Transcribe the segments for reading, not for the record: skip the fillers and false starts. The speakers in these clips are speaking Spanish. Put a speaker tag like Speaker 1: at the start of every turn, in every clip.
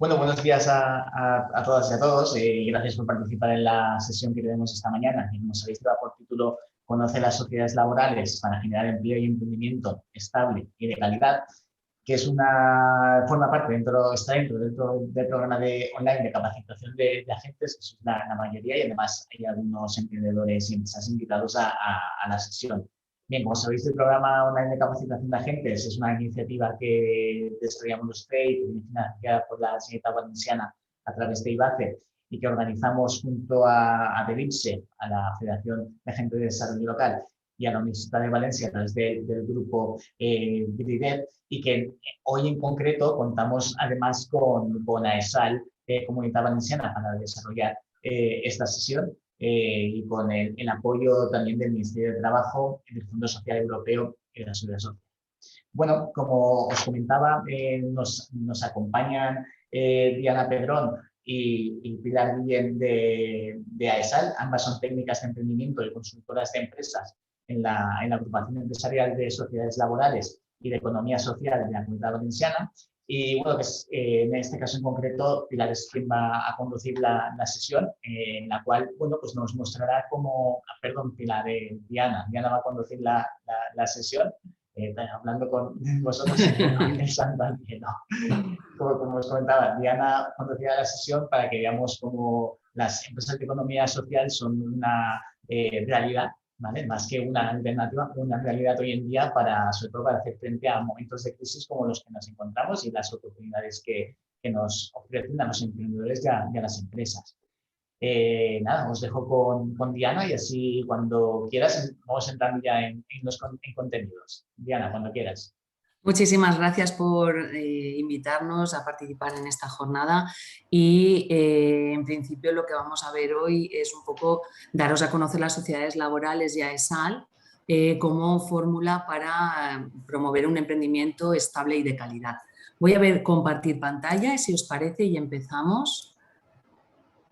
Speaker 1: Bueno, buenos días a todas y a todos. Gracias por participar en la sesión que tenemos esta mañana, que como sabéis lleva por título Conoce las sociedades laborales para generar empleo y emprendimiento estable y de calidad, que forma parte está dentro del programa online de capacitación de agentes, que son la mayoría, y además hay algunos emprendedores y empresas invitados a la sesión. Bien, como sabéis, el programa online de capacitación de agentes es una iniciativa que desarrollamos los FEI, que viene financiada por la Generalitat Valenciana a través de IBACE y que organizamos junto a DEVIPSE, a la Federación de Agentes de Desarrollo Local, y a la Universidad de Valencia a través del grupo BRIDET, y que hoy en concreto contamos además con AESAL, Comunitat Valenciana, para desarrollar esta sesión. Y con el apoyo también del Ministerio de Trabajo, del Fondo Social Europeo y de la Seguridad Social. Bueno, como os comentaba, nos acompañan Diana Pedrón y Pilar Guillén de AESAL. Ambas son técnicas de emprendimiento y consultoras de empresas en la agrupación empresarial de sociedades laborales y de economía social de la Comunidad Valenciana. Y bueno, pues, en este caso en concreto, Pilar es quien va a conducir la sesión, en la cual, bueno, pues nos mostrará cómo, perdón, Pilar, Diana va a conducir la sesión, hablando con vosotros en el santo al cielo. Como os comentaba, Diana conducirá la sesión para que veamos cómo las empresas de economía social son una realidad, ¿vale? Más que una alternativa, una realidad hoy en día sobre todo para hacer frente a momentos de crisis como los que nos encontramos y las oportunidades que nos ofrecen a los emprendedores y a las empresas. Nada, os dejo con Diana y así cuando quieras vamos entrando ya en contenidos. Diana, cuando quieras.
Speaker 2: Muchísimas gracias por invitarnos a participar en esta jornada y en principio lo que vamos a ver hoy es un poco daros a conocer las sociedades laborales y AESAL como fórmula para promover un emprendimiento estable y de calidad. Voy a compartir pantalla, si os parece, y empezamos.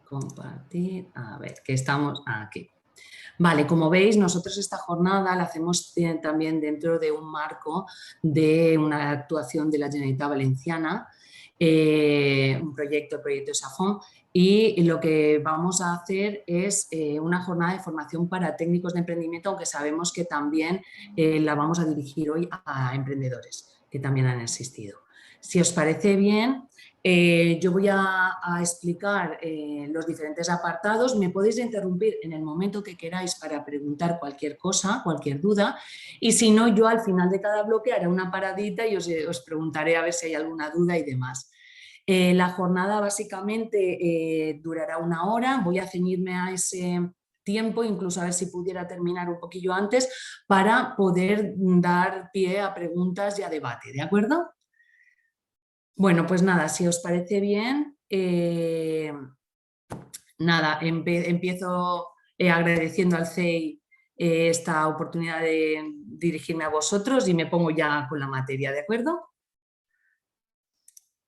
Speaker 2: Compartir, a ver, que estamos aquí. Vale, como veis, nosotros esta jornada la hacemos también dentro de un marco de una actuación de la Generalitat Valenciana, un proyecto SAFON, y lo que vamos a hacer es una jornada de formación para técnicos de emprendimiento, aunque sabemos que también la vamos a dirigir hoy a emprendedores, que también han existido. Si os parece bien, yo voy a explicar los diferentes apartados. Me podéis interrumpir en el momento que queráis para preguntar cualquier cosa, cualquier duda, y si no, yo al final de cada bloque haré una paradita y os preguntaré a ver si hay alguna duda y demás. La jornada básicamente durará 1 hora. Voy a ceñirme a ese tiempo, incluso a ver si pudiera terminar un poquillo antes para poder dar pie a preguntas y a debate, ¿de acuerdo? Bueno, pues nada, si os parece bien, nada, empiezo agradeciendo al CEI esta oportunidad de dirigirme a vosotros y me pongo ya con la materia, ¿de acuerdo?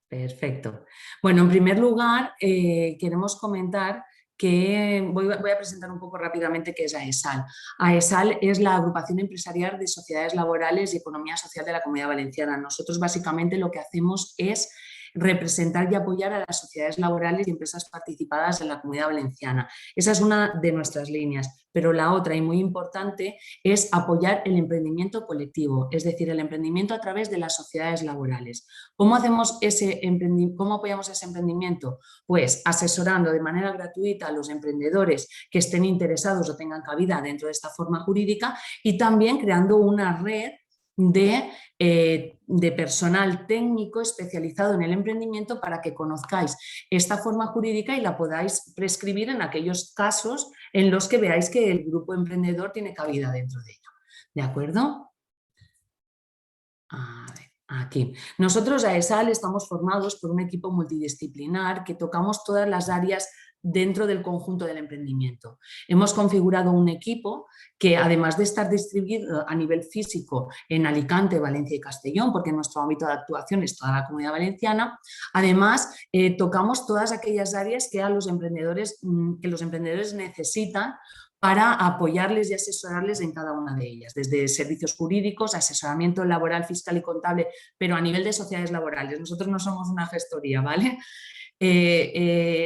Speaker 2: Perfecto. Bueno, en primer lugar, queremos comentar que voy a presentar un poco rápidamente qué es AESAL. AESAL es la Agrupación Empresarial de Sociedades Laborales y Economía Social de la Comunidad Valenciana. Nosotros básicamente lo que hacemos es representar y apoyar a las sociedades laborales y empresas participadas en la Comunidad Valenciana. Esa es una de nuestras líneas, pero la otra y muy importante es apoyar el emprendimiento colectivo, es decir, el emprendimiento a través de las sociedades laborales. ¿Cómo apoyamos ese emprendimiento? Pues asesorando de manera gratuita a los emprendedores que estén interesados o tengan cabida dentro de esta forma jurídica y también creando una red de personal técnico especializado en el emprendimiento para que conozcáis esta forma jurídica y la podáis prescribir en aquellos casos en los que veáis que el grupo emprendedor tiene cabida dentro de ello. ¿De acuerdo? A ver. Aquí. Nosotros a AESAL estamos formados por un equipo multidisciplinar que tocamos todas las áreas dentro del conjunto del emprendimiento. Hemos configurado un equipo que, además de estar distribuido a nivel físico en Alicante, Valencia y Castellón, porque nuestro ámbito de actuación es toda la Comunidad Valenciana, además tocamos todas aquellas áreas que los emprendedores necesitan para apoyarles y asesorarles en cada una de ellas, desde servicios jurídicos, asesoramiento laboral, fiscal y contable, pero a nivel de sociedades laborales. Nosotros no somos una gestoría, ¿vale?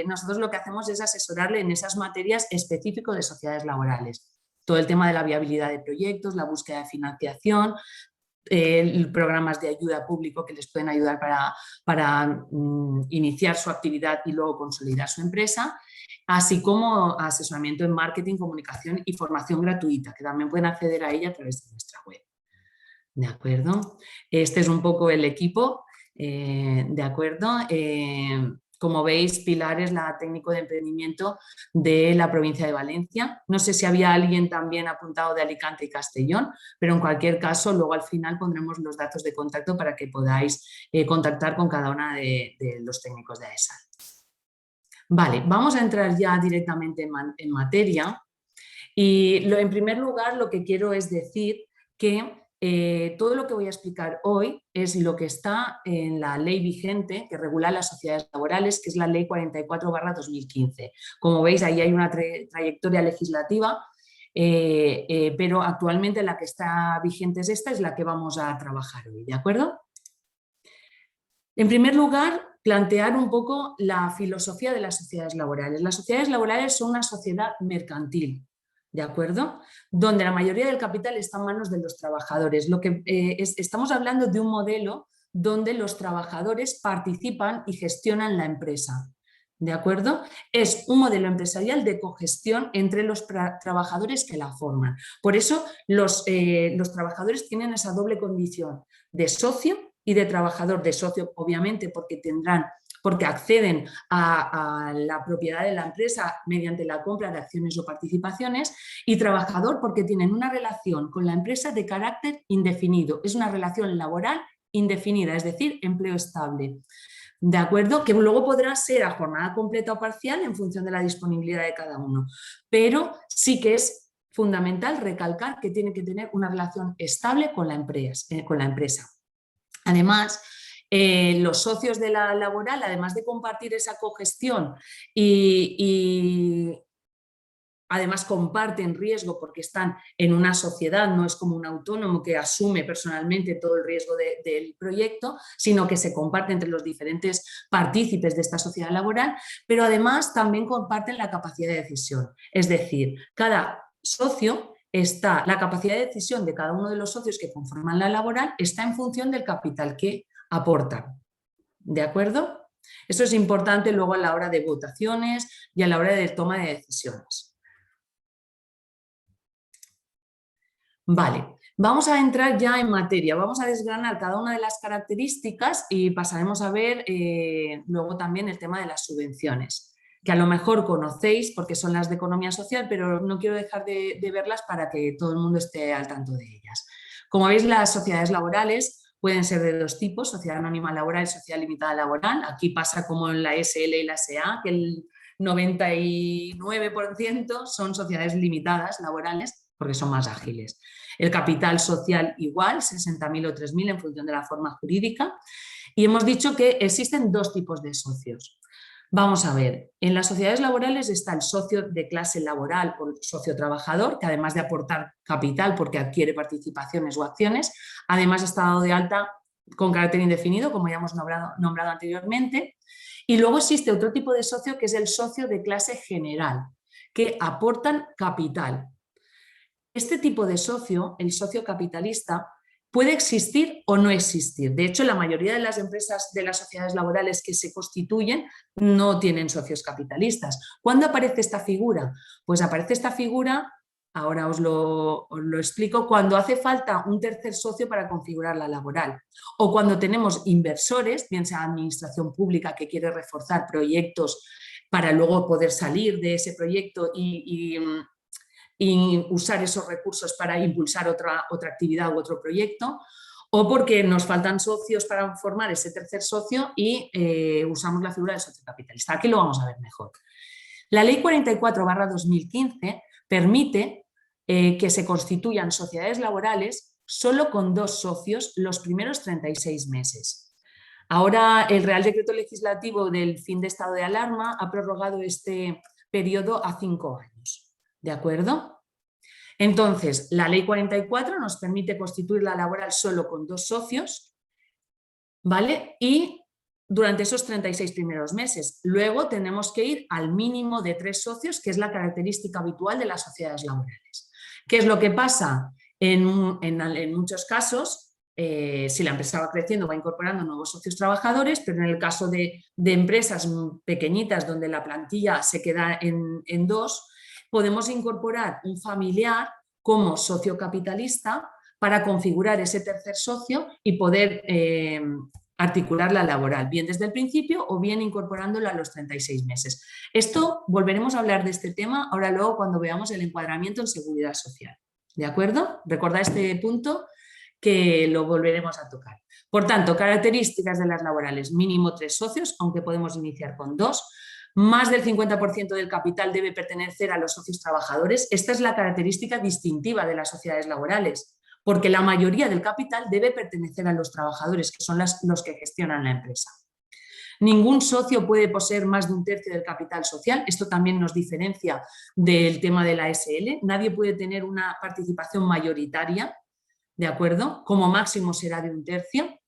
Speaker 2: Nosotros lo que hacemos es asesorarle en esas materias específicas de sociedades laborales. Todo el tema de la viabilidad de proyectos, la búsqueda de financiación, programas de ayuda público que les pueden ayudar para iniciar su actividad y luego consolidar su empresa, así como asesoramiento en marketing, comunicación y formación gratuita, que también pueden acceder a ella a través de nuestra web. ¿De acuerdo? Este es un poco el equipo, ¿de acuerdo? Como veis, Pilar es la técnico de emprendimiento de la provincia de Valencia. No sé si había alguien también apuntado de Alicante y Castellón, pero en cualquier caso, luego al final pondremos los datos de contacto para que podáis contactar con cada una de los técnicos de AESAL. Vale, vamos a entrar ya directamente en materia. Y en primer lugar, lo que quiero es decir que todo lo que voy a explicar hoy es lo que está en la ley vigente que regula las sociedades laborales, que es la ley 44/2015. Como veis, ahí hay una trayectoria legislativa, pero actualmente la que está vigente es esta, es la que vamos a trabajar hoy, ¿de acuerdo? En primer lugar, plantear un poco la filosofía de las sociedades laborales. Las sociedades laborales son una sociedad mercantil, ¿de acuerdo? Donde la mayoría del capital está en manos de los trabajadores. Estamos hablando de un modelo donde los trabajadores participan y gestionan la empresa, ¿de acuerdo? Es un modelo empresarial de cogestión entre los trabajadores que la forman. Por eso los trabajadores tienen esa doble condición de socio y de trabajador, de socio obviamente porque acceden a la propiedad de la empresa mediante la compra de acciones o participaciones, y trabajador porque tienen una relación con la empresa de carácter indefinido, es una relación laboral indefinida, es decir, empleo estable. ¿De acuerdo? Que luego podrá ser a jornada completa o parcial en función de la disponibilidad de cada uno, pero sí que es fundamental recalcar que tiene que tener una relación estable con la empresa. Además, los socios de la laboral, además de compartir esa cogestión y además comparten riesgo porque están en una sociedad, no es como un autónomo que asume personalmente todo el riesgo del proyecto, sino que se comparte entre los diferentes partícipes de esta sociedad laboral, pero además también comparten la capacidad de decisión. Es decir, cada socio la capacidad de decisión de cada uno de los socios que conforman la laboral está en función del capital que aportan. ¿De acuerdo? Eso es importante luego a la hora de votaciones y a la hora de toma de decisiones. Vale, vamos a entrar ya en materia, vamos a desgranar cada una de las características y pasaremos a ver luego también el tema de las subvenciones, que a lo mejor conocéis porque son las de economía social, pero no quiero dejar de verlas para que todo el mundo esté al tanto de ellas. Como veis, las sociedades laborales pueden ser de dos tipos, sociedad anónima laboral y sociedad limitada laboral. Aquí pasa como en la SL y la SA, que el 99% son sociedades limitadas laborales porque son más ágiles. El capital social igual, 60.000 o 3.000 en función de la forma jurídica. Y hemos dicho que existen dos tipos de socios. Vamos a ver, en las sociedades laborales está el socio de clase laboral o socio trabajador, que además de aportar capital porque adquiere participaciones o acciones, además está dado de alta con carácter indefinido, como ya hemos nombrado anteriormente. Y luego existe otro tipo de socio que es el socio de clase general, que aportan capital. Este tipo de socio, el socio capitalista, puede existir o no existir. De hecho, la mayoría de las empresas de las sociedades laborales que se constituyen no tienen socios capitalistas. ¿Cuándo aparece esta figura? Pues aparece esta figura, ahora os lo explico, cuando hace falta un tercer socio para configurar la laboral o cuando tenemos inversores, bien sea administración pública que quiere reforzar proyectos para luego poder salir de ese proyecto y usar esos recursos para impulsar otra actividad u otro proyecto, o porque nos faltan socios para formar ese tercer socio y usamos la figura del socio capitalista. Aquí lo vamos a ver mejor. La ley 44/2015 permite que se constituyan sociedades laborales solo con dos socios los primeros 36 meses. Ahora el Real Decreto Legislativo del fin de estado de alarma ha prorrogado este periodo a 5 años. ¿de acuerdo? Entonces, la Ley 44 nos permite constituir la laboral solo con 2 socios, ¿vale? Y durante esos 36 primeros meses. Luego tenemos que ir al mínimo de 3 socios, que es la característica habitual de las sociedades laborales. ¿Qué es lo que pasa? En muchos casos, si la empresa va creciendo, va incorporando nuevos socios trabajadores, pero en el caso de empresas pequeñitas donde la plantilla se queda en 2, podemos incorporar un familiar como socio capitalista para configurar ese tercer socio y poder articular la laboral, bien desde el principio o bien incorporándola a los 36 meses. Esto volveremos a hablar de este tema ahora luego cuando veamos el encuadramiento en seguridad social. ¿De acuerdo? Recordad este punto que lo volveremos a tocar. Por tanto, características de las laborales: mínimo 3 socios, aunque podemos iniciar con 2. Más del 50% del capital debe pertenecer a los socios trabajadores. Esta es la característica distintiva de las sociedades laborales, porque la mayoría del capital debe pertenecer a los trabajadores, que son los que gestionan la empresa. Ningún socio puede poseer más de 1/3 del capital social. Esto también nos diferencia del tema de la SL. Nadie puede tener una participación mayoritaria, ¿de acuerdo? Como máximo será de 1/3.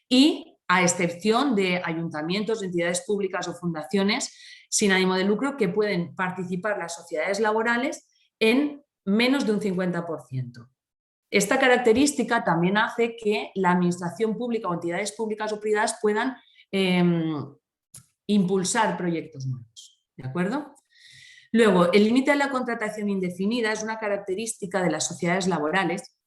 Speaker 2: Y a excepción de ayuntamientos, entidades públicas o fundaciones sin ánimo de lucro, que pueden participar las sociedades laborales en menos de un 50%. Esta característica también hace que la administración pública o entidades públicas o privadas puedan impulsar proyectos nuevos, ¿de acuerdo? Luego, el límite de la contratación indefinida es una característica de las sociedades laborales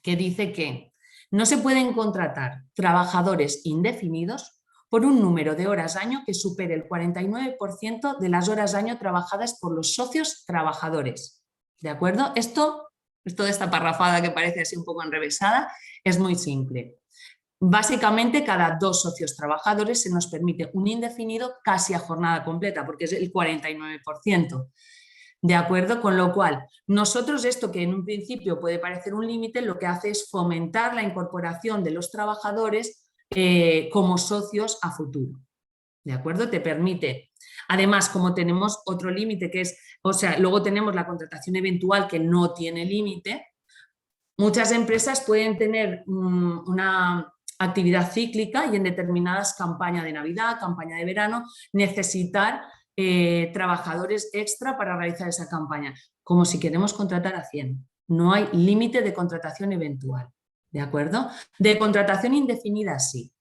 Speaker 2: que dice que no se pueden contratar trabajadores indefinidos por un número de horas año que supere el 49% de las horas año trabajadas por los socios trabajadores, ¿de acuerdo? Esto de esta parrafada que parece así un poco enrevesada es muy simple. Básicamente, cada 2 socios trabajadores se nos permite un indefinido casi a jornada completa, porque es el 49%. ¿De acuerdo? Con lo cual, nosotros esto que en un principio puede parecer un límite, lo que hace es fomentar la incorporación de los trabajadores como socios a futuro. ¿De acuerdo? Te permite. Además, como tenemos otro límite que es, luego tenemos la contratación eventual que no tiene límite, muchas empresas pueden tener una actividad cíclica y en determinadas campañas de Navidad, campaña de verano, necesitar trabajadores extra para realizar esa campaña, como si queremos contratar a 100. No hay límite de contratación eventual, ¿de acuerdo? De contratación indefinida sí,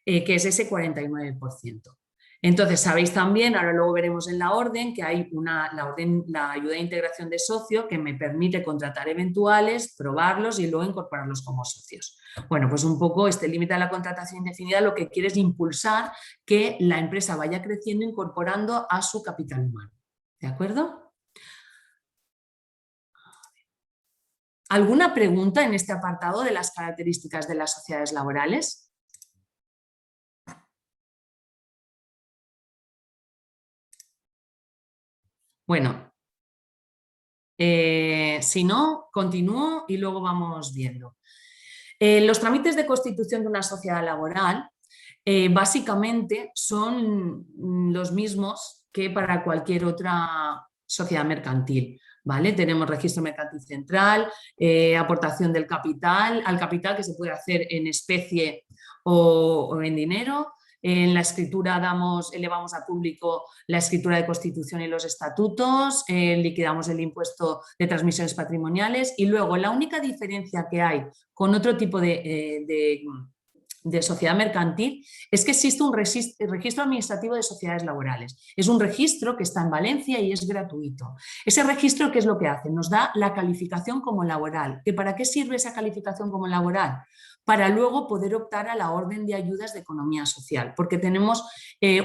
Speaker 2: que es ese 49%. Entonces, sabéis también, ahora luego veremos en la orden, que hay la ayuda de integración de socio que me permite contratar eventuales, probarlos y luego incorporarlos como socios. Bueno, pues un poco este límite de la contratación indefinida lo que quiere es impulsar que la empresa vaya creciendo incorporando a su capital humano. ¿De acuerdo? ¿Alguna pregunta en este apartado de las características de las sociedades laborales? Bueno, si no, continúo y luego vamos viendo. Los trámites de constitución de una sociedad laboral básicamente son los mismos que para cualquier otra sociedad mercantil, ¿vale? Tenemos registro mercantil central, aportación del capital, al capital que se puede hacer en especie o en dinero. En la escritura elevamos a público la escritura de constitución y los estatutos, liquidamos el impuesto de transmisiones patrimoniales y luego la única diferencia que hay con otro tipo de sociedad mercantil es que existe un registro administrativo de sociedades laborales. Es un registro que está en Valencia y es gratuito. Ese registro, ¿qué es lo que hace? Nos da la calificación como laboral. ¿Que para qué sirve esa calificación como laboral? Para luego poder optar a la orden de ayudas de economía social, porque tenemos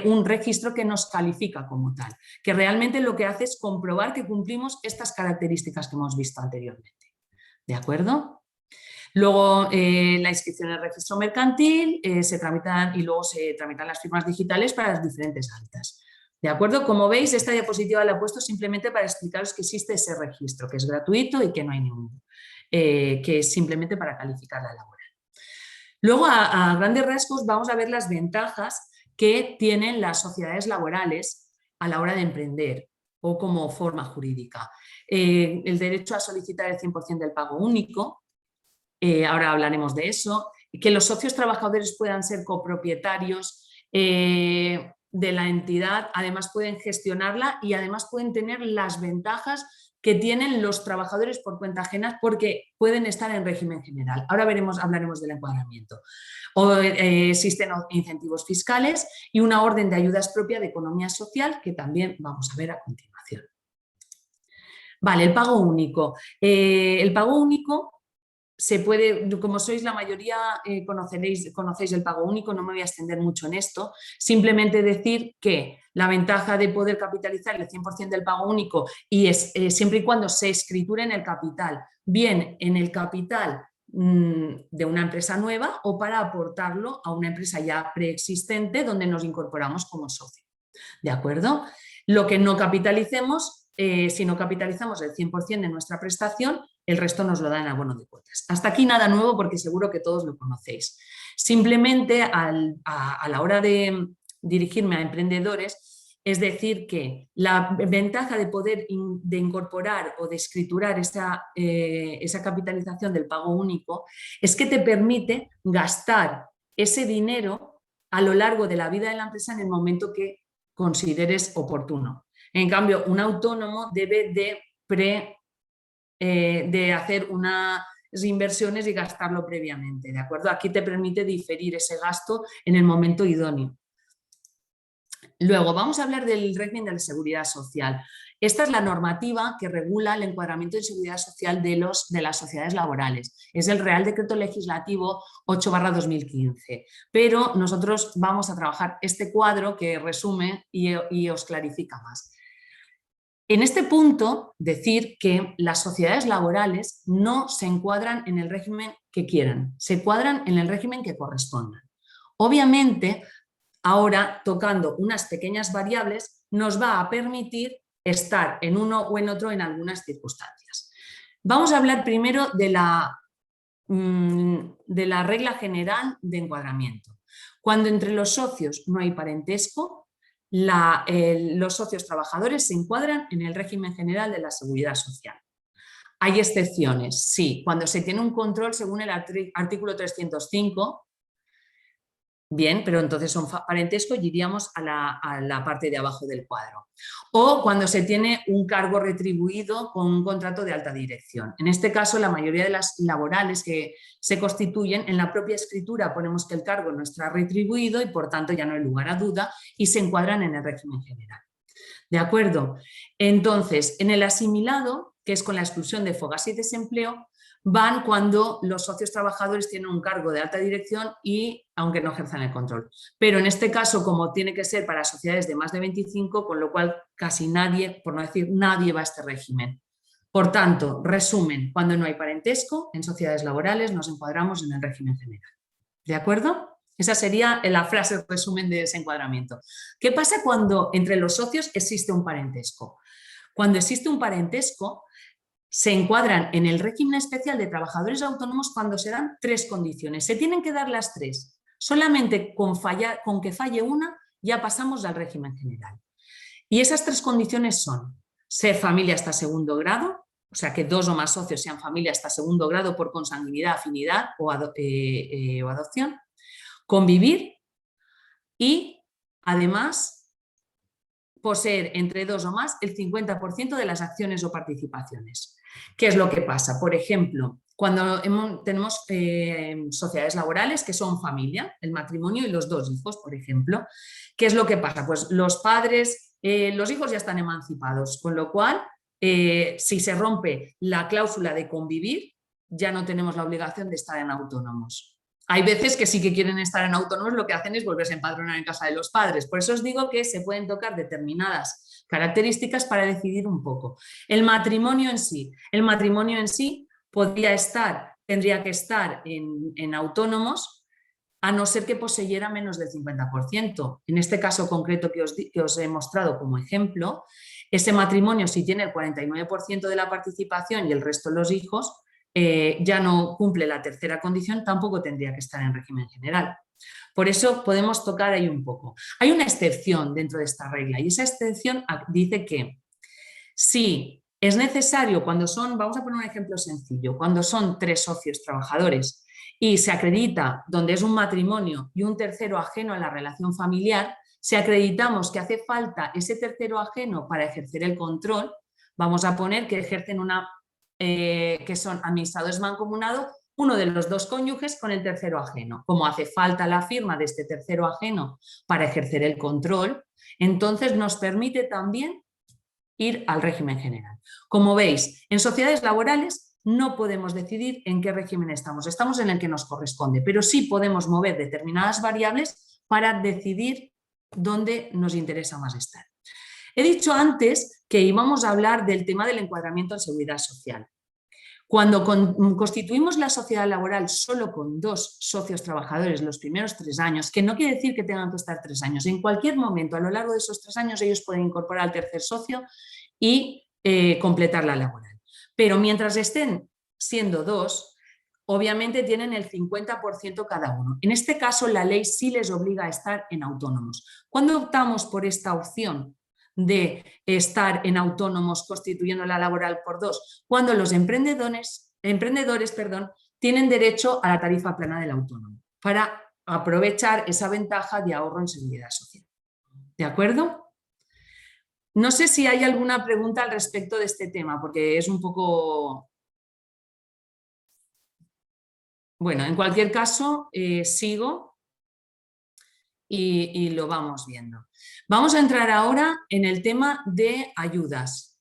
Speaker 2: un registro que nos califica como tal, que realmente lo que hace es comprobar que cumplimos estas características que hemos visto anteriormente. ¿De acuerdo? Luego la inscripción en el registro mercantil se tramitan y luego se tramitan las firmas digitales para las diferentes altas. ¿De acuerdo? Como veis, esta diapositiva la he puesto simplemente para explicaros que existe ese registro, que es gratuito y que no hay ningún, que es simplemente para calificar la laboral. Luego, a grandes rasgos, vamos a ver las ventajas que tienen las sociedades laborales a la hora de emprender. o como forma jurídica. El derecho a solicitar el 100% del pago único, ahora hablaremos de eso, que los socios trabajadores puedan ser copropietarios de la entidad, además pueden gestionarla y además pueden tener las ventajas que tienen los trabajadores por cuenta ajena porque pueden estar en régimen general. Ahora hablaremos del encuadramiento. Existen incentivos fiscales y una orden de ayudas propia de economía social que también vamos a ver a continuación. Vale, el pago único. El pago único se puede, como sois la mayoría, conocéis el pago único, no me voy a extender mucho en esto, simplemente decir que la ventaja de poder capitalizar el 100% del pago único y es siempre y cuando se escriture en el capital, bien en el capital de una empresa nueva o para aportarlo a una empresa ya preexistente donde nos incorporamos como socio. ¿De acuerdo? Lo que no capitalicemos, si no capitalizamos el 100% de nuestra prestación, el resto nos lo da en abono de cuotas. Hasta aquí nada nuevo porque seguro que todos lo conocéis. Simplemente a la hora de dirigirme a emprendedores, es decir que la ventaja de poder de incorporar o de escriturar esa capitalización del pago único es que te permite gastar ese dinero a lo largo de la vida de la empresa en el momento que consideres oportuno. En cambio, un autónomo debe de hacer unas inversiones y gastarlo previamente, ¿de acuerdo? Aquí te permite diferir ese gasto en el momento idóneo. Luego, vamos a hablar del régimen de la seguridad social. Esta es la normativa que regula el encuadramiento de seguridad social de las sociedades laborales. Es el Real Decreto Legislativo 8/2015. Pero nosotros vamos a trabajar este cuadro que resume y os clarifica más. En este punto, decir que las sociedades laborales no se encuadran en el régimen que quieran, se encuadran en el régimen que correspondan. Obviamente, ahora tocando unas pequeñas variables nos va a permitir estar en uno o en otro en algunas circunstancias. Vamos a hablar primero de la regla general de encuadramiento. Cuando entre los socios no hay parentesco, los socios trabajadores se encuadran en el régimen general de la seguridad social. Hay excepciones, sí, cuando se tiene un control según el artículo 305, bien, pero entonces son parentesco y iríamos a la parte de abajo del cuadro. O cuando se tiene un cargo retribuido con un contrato de alta dirección. En este caso, la mayoría de las laborales que se constituyen, en la propia escritura ponemos que el cargo no está retribuido y por tanto ya no hay lugar a duda y se encuadran en el régimen general. ¿De acuerdo? Entonces, en el asimilado, que es con la exclusión de fogas y desempleo, van cuando los socios trabajadores tienen un cargo de alta dirección y aunque no ejerzan el control. Pero en este caso, como tiene que ser para sociedades de más de 25, con lo cual casi nadie, por no decir nadie, va a este régimen. Por tanto, resumen, cuando no hay parentesco, en sociedades laborales nos encuadramos en el régimen general. ¿De acuerdo? Esa sería la frase resumen de ese encuadramiento. ¿Qué pasa cuando entre los socios existe un parentesco? Cuando existe un parentesco, se encuadran en el régimen especial de trabajadores autónomos cuando se dan tres condiciones. Se tienen que dar las tres. Solamente con que falle una ya pasamos al régimen general. Y esas tres condiciones son ser familia hasta segundo grado, o sea que dos o más socios sean familia hasta segundo grado por consanguinidad, afinidad o adopción, convivir y además poseer entre dos o más el 50% de las acciones o participaciones. ¿Qué es lo que pasa? Por ejemplo, cuando tenemos sociedades laborales que son familia, el matrimonio y los dos hijos, por ejemplo, ¿qué es lo que pasa? Pues los padres, los hijos ya están emancipados, con lo cual, si se rompe la cláusula de convivir, ya no tenemos la obligación de estar en autónomos. Hay veces que sí que quieren estar en autónomos, lo que hacen es volverse a empadronar en casa de los padres. Por eso os digo que se pueden tocar determinadas características para decidir un poco. El matrimonio en sí tendría que estar en autónomos, a no ser que poseyera menos del 50%. En este caso concreto que os he mostrado como ejemplo, ese matrimonio, si tiene el 49% de la participación y el resto los hijos, ya no cumple la tercera condición, tampoco tendría que estar en régimen general. Por eso podemos tocar ahí un poco. Hay una excepción dentro de esta regla y esa excepción dice que Si es necesario, cuando son, vamos a poner un ejemplo sencillo, cuando son 3 socios trabajadores y se acredita donde es un matrimonio y un tercero ajeno a la relación familiar, si acreditamos que hace falta ese tercero ajeno para ejercer el control, vamos a poner que ejercen que son administradores mancomunados, uno de los 2 cónyuges con el tercero ajeno. Como hace falta la firma de este tercero ajeno para ejercer el control, entonces nos permite también ir al régimen general. Como veis, en sociedades laborales no podemos decidir en qué régimen estamos. Estamos en el que nos corresponde, pero sí podemos mover determinadas variables para decidir dónde nos interesa más estar. He dicho antes que íbamos a hablar del tema del encuadramiento en seguridad social. Cuando constituimos la sociedad laboral solo con 2 socios trabajadores los primeros 3 años, que no quiere decir que tengan que estar 3 años, en cualquier momento a lo largo de esos 3 años ellos pueden incorporar al tercer socio y completar la laboral. Pero mientras estén siendo 2, obviamente tienen el 50% cada uno. En este caso la ley sí les obliga a estar en autónomos. ¿Cuándo optamos por esta opción de estar en autónomos constituyendo la laboral por 2? Cuando los emprendedores tienen derecho a la tarifa plana del autónomo para aprovechar esa ventaja de ahorro en seguridad social. ¿De acuerdo? No sé si hay alguna pregunta al respecto de este tema, porque es un poco... Bueno, en cualquier caso, sigo y lo vamos viendo. Vamos a entrar ahora en el tema de ayudas.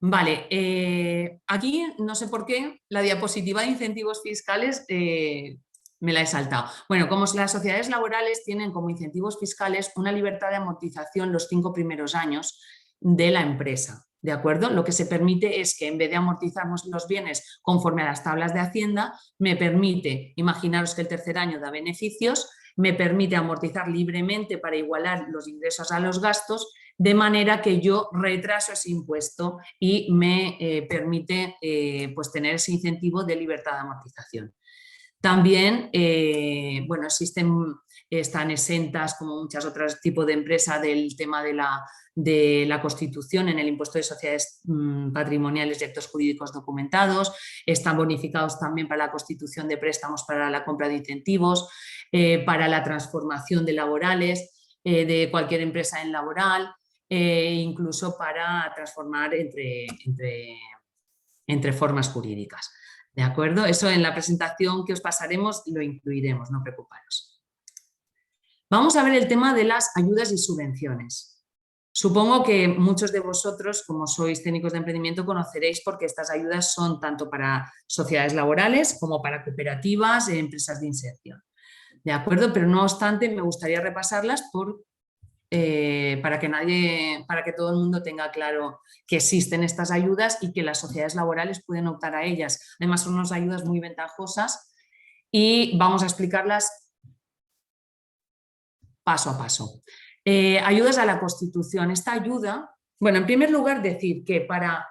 Speaker 2: Vale, aquí no sé por qué la diapositiva de incentivos fiscales me la he saltado. Bueno, como las sociedades laborales tienen como incentivos fiscales una libertad de amortización los 5 primeros años de la empresa, ¿de acuerdo? Lo que se permite es que en vez de amortizarnos los bienes conforme a las tablas de Hacienda, me permite, imaginaros que el tercer año da beneficios, me permite amortizar libremente para igualar los ingresos a los gastos, de manera que yo retraso ese impuesto y me permite pues tener ese incentivo de libertad de amortización. También, bueno, están exentas, como muchas otras tipos de empresas, del tema de la constitución en el impuesto de sociedades patrimoniales y actos jurídicos documentados. Están bonificados también para la constitución de préstamos para la compra de incentivos, para la transformación de laborales de cualquier empresa en laboral, incluso para transformar entre formas jurídicas. ¿De acuerdo? Eso en la presentación que os pasaremos lo incluiremos, no preocuparos. Vamos a ver el tema de las ayudas y subvenciones. Supongo que muchos de vosotros, como sois técnicos de emprendimiento, conoceréis porque estas ayudas son tanto para sociedades laborales como para cooperativas e empresas de inserción. ¿De acuerdo? Pero no obstante, me gustaría repasarlas para que todo el mundo tenga claro que existen estas ayudas y que las sociedades laborales pueden optar a ellas. Además, son unas ayudas muy ventajosas y vamos a explicarlas paso a paso. Ayudas a la constitución. Esta ayuda, bueno, en primer lugar decir que para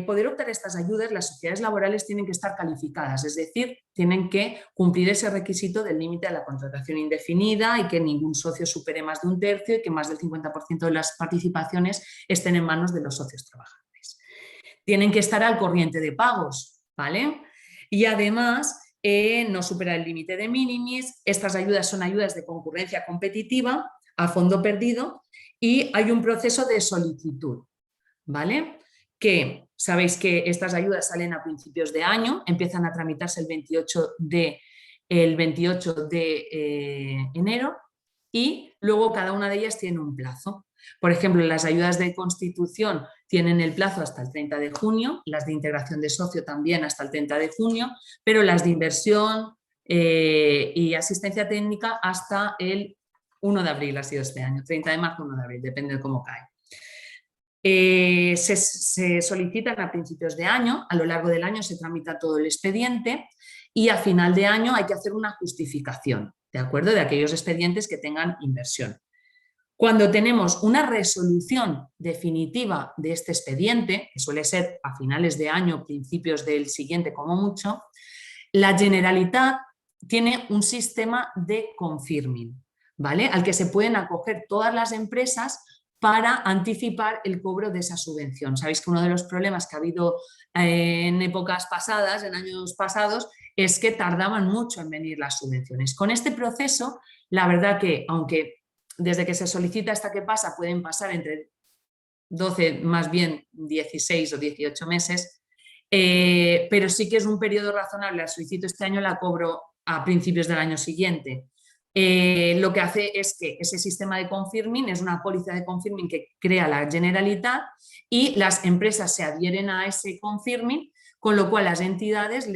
Speaker 2: poder optar a estas ayudas, las sociedades laborales tienen que estar calificadas, es decir, tienen que cumplir ese requisito del límite de la contratación indefinida y que ningún socio supere más de 1/3 y que más del 50% de las participaciones estén en manos de los socios trabajadores. Tienen que estar al corriente de pagos, ¿vale? Y además no superar el límite de minimis. Estas ayudas son ayudas de concurrencia competitiva a fondo perdido y hay un proceso de solicitud, ¿vale? Que sabéis que estas ayudas salen a principios de año, empiezan a tramitarse el 28 de enero y luego cada una de ellas tiene un plazo. Por ejemplo, las ayudas de constitución tienen el plazo hasta el 30 de junio, las de integración de socio también hasta el 30 de junio, pero las de inversión y asistencia técnica hasta el 1 de abril ha sido este año, 30 de marzo, 1 de abril, depende de cómo cae. Se solicitan a principios de año, a lo largo del año se tramita todo el expediente y a final de año hay que hacer una justificación, ¿de acuerdo? De aquellos expedientes que tengan inversión. Cuando tenemos una resolución definitiva de este expediente, que suele ser a finales de año, principios del siguiente como mucho, la Generalitat tiene un sistema de confirming, ¿vale? Al que se pueden acoger todas las empresas para anticipar el cobro de esa subvención. Sabéis que uno de los problemas que ha habido en épocas pasadas, en años pasados, es que tardaban mucho en venir las subvenciones. Con este proceso, la verdad que, aunque desde que se solicita hasta que pasa pueden pasar entre 12, más bien 16 o 18 meses, pero sí que es un periodo razonable. La solicito este año, la cobro a principios del año siguiente. Lo que hace es que ese sistema de confirming es una póliza de confirming que crea la Generalitat y las empresas se adhieren a ese confirming, con lo cual las entidades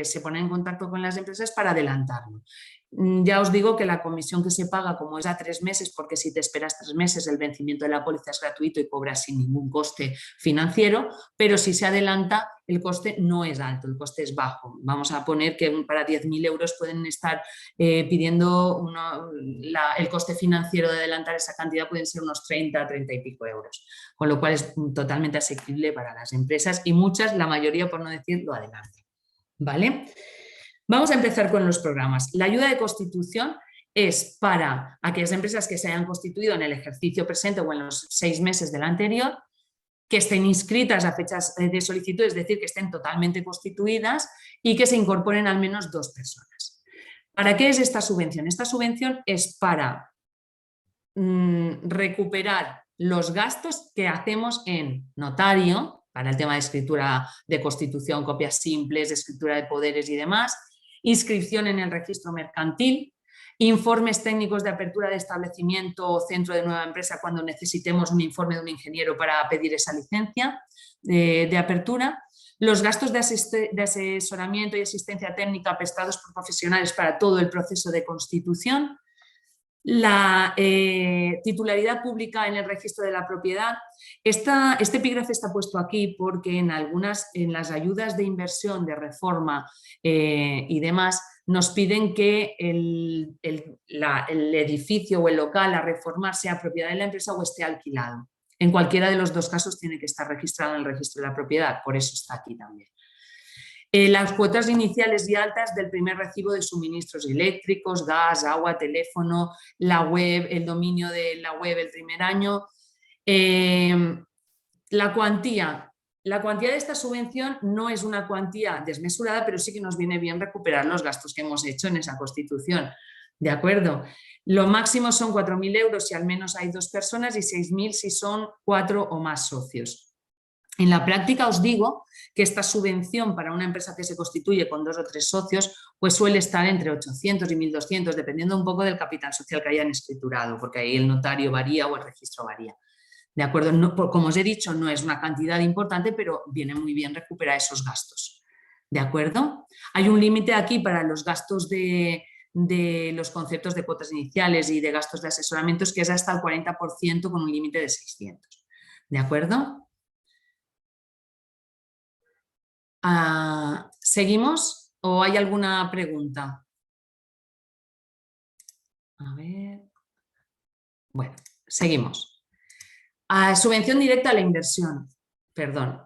Speaker 2: se ponen en contacto con las empresas para adelantarlo. Ya os digo que la comisión que se paga, como es a 3 meses, porque si te esperas 3 meses el vencimiento de la póliza es gratuito y cobras sin ningún coste financiero, pero si se adelanta el coste no es alto, el coste es bajo. Vamos a poner que para 10.000 euros pueden estar pidiendo el coste financiero de adelantar esa cantidad pueden ser unos 30, 30 y pico euros, con lo cual es totalmente asequible para las empresas y muchas, la mayoría por no decir, lo adelantan. ¿Vale? Vamos a empezar con los programas. La ayuda de constitución es para aquellas empresas que se hayan constituido en el ejercicio presente o en los 6 meses del anterior, que estén inscritas a fechas de solicitud, es decir, que estén totalmente constituidas y que se incorporen al menos 2 personas. ¿Para qué es esta subvención? Esta subvención es para recuperar los gastos que hacemos en notario, para el tema de escritura de constitución, copias simples, escritura de poderes y demás, inscripción en el registro mercantil, informes técnicos de apertura de establecimiento o centro de nueva empresa cuando necesitemos un informe de un ingeniero para pedir esa licencia de apertura, los gastos de asesoramiento y asistencia técnica prestados por profesionales para todo el proceso de constitución, la titularidad pública en el registro de la propiedad. Este epígrafe está puesto aquí porque en las ayudas de inversión, de reforma y demás, nos piden que el edificio o el local a reformar sea propiedad de la empresa o esté alquilado. En cualquiera de los 2 casos tiene que estar registrado en el registro de la propiedad, por eso está aquí también. Las cuotas iniciales y altas del primer recibo de suministros eléctricos, gas, agua, teléfono, la web, el dominio de la web el primer año. La cuantía de esta subvención no es una cuantía desmesurada, pero sí que nos viene bien recuperar los gastos que hemos hecho en esa constitución. ¿De acuerdo? Lo máximo son 4.000 euros si al menos hay 2 personas y 6.000 si son 4 o más socios. En la práctica os digo que esta subvención para una empresa que se constituye con 2 o 3 socios pues suele estar entre 800 y 1.200, dependiendo un poco del capital social que hayan escriturado, porque ahí el notario varía o el registro varía. ¿De acuerdo? No, como os he dicho, no es una cantidad importante, pero viene muy bien recuperar esos gastos. ¿De acuerdo? Hay un límite aquí para los gastos de los conceptos de cuotas iniciales y de gastos de asesoramientos, que es hasta el 40% con un límite de 600. ¿De acuerdo? ¿Seguimos o hay alguna pregunta? A ver. Bueno, seguimos. Subvención directa a la inversión. Perdón.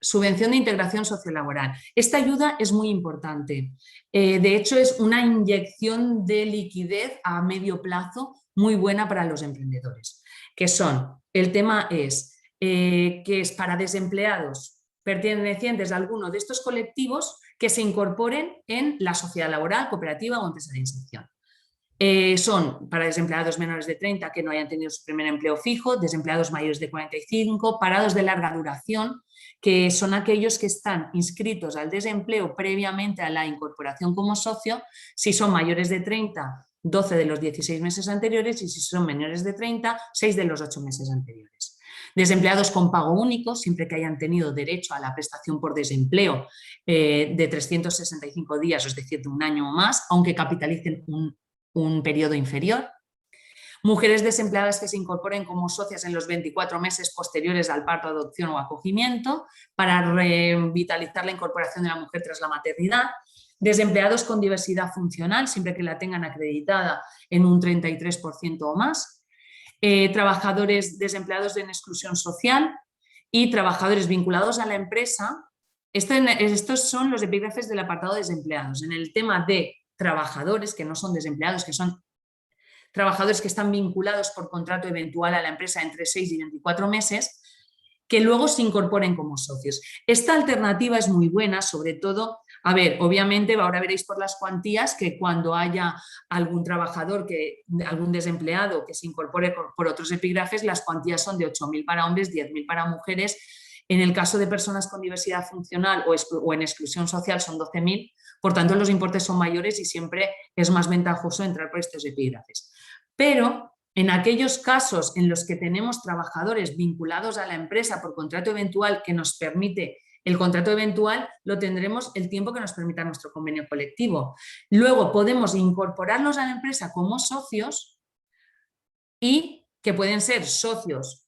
Speaker 2: Subvención de integración sociolaboral. Esta ayuda es muy importante. De hecho, es una inyección de liquidez a medio plazo muy buena para los emprendedores. El tema es que es para desempleados pertenecientes a alguno de estos colectivos que se incorporen en la sociedad laboral, cooperativa o empresa de inserción. Son para desempleados menores de 30 que no hayan tenido su primer empleo fijo, desempleados mayores de 45, parados de larga duración, que son aquellos que están inscritos al desempleo previamente a la incorporación como socio. Si son mayores de 30, 12 de los 16 meses anteriores, y si son menores de 30, 6 de los 8 meses anteriores. Desempleados con pago único, siempre que hayan tenido derecho a la prestación por desempleo de 365 días, es decir, de un año o más, aunque capitalicen un periodo inferior. Mujeres desempleadas que se incorporen como socias en los 24 meses posteriores al parto, adopción o acogimiento para revitalizar la incorporación de la mujer tras la maternidad. Desempleados con diversidad funcional, siempre que la tengan acreditada en un 33% o más. Trabajadores desempleados en exclusión social y trabajadores vinculados a la empresa. Estos son los epígrafes del apartado de desempleados. En el tema de trabajadores que no son desempleados, que son trabajadores que están vinculados por contrato eventual a la empresa entre 6 y 24 meses, que luego se incorporen como socios. Esta alternativa es muy buena, sobre todo, a ver, obviamente ahora veréis por las cuantías que cuando haya algún trabajador, algún desempleado que se incorpore por otros epígrafes, las cuantías son de 8.000 para hombres, 10.000 para mujeres. En el caso de personas con diversidad funcional o en exclusión social son 12.000, por tanto los importes son mayores y siempre es más ventajoso entrar por estos epígrafes. Pero en aquellos casos en los que tenemos trabajadores vinculados a la empresa por contrato eventual que nos permite, el contrato eventual lo tendremos el tiempo que nos permita nuestro convenio colectivo. Luego podemos incorporarlos a la empresa como socios y que pueden ser socios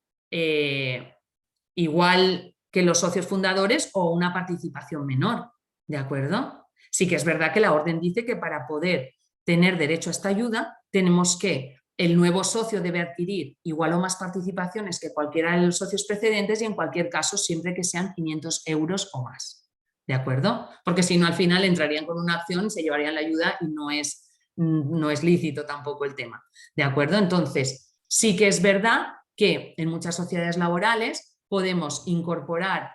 Speaker 2: igual que los socios fundadores o una participación menor, ¿de acuerdo? Sí que es verdad que la orden dice que para poder tener derecho a esta ayuda tenemos que el nuevo socio debe adquirir igual o más participaciones que cualquiera de los socios precedentes y en cualquier caso siempre que sean 500 euros o más, ¿de acuerdo? Porque si no al final entrarían con una acción, se llevarían la ayuda y no es lícito tampoco el tema, ¿de acuerdo? Entonces sí que es verdad que en muchas sociedades laborales podemos incorporar,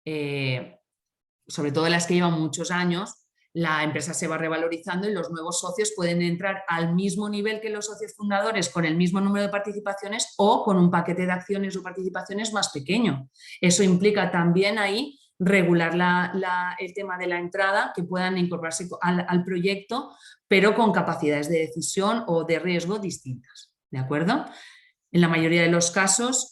Speaker 2: sobre todo las que llevan muchos años, la empresa se va revalorizando y los nuevos socios pueden entrar al mismo nivel que los socios fundadores con el mismo número de participaciones o con un paquete de acciones o participaciones más pequeño. Eso implica también ahí regular el tema de la entrada, que puedan incorporarse al proyecto, pero con capacidades de decisión o de riesgo distintas, ¿de acuerdo? En la mayoría de los casos,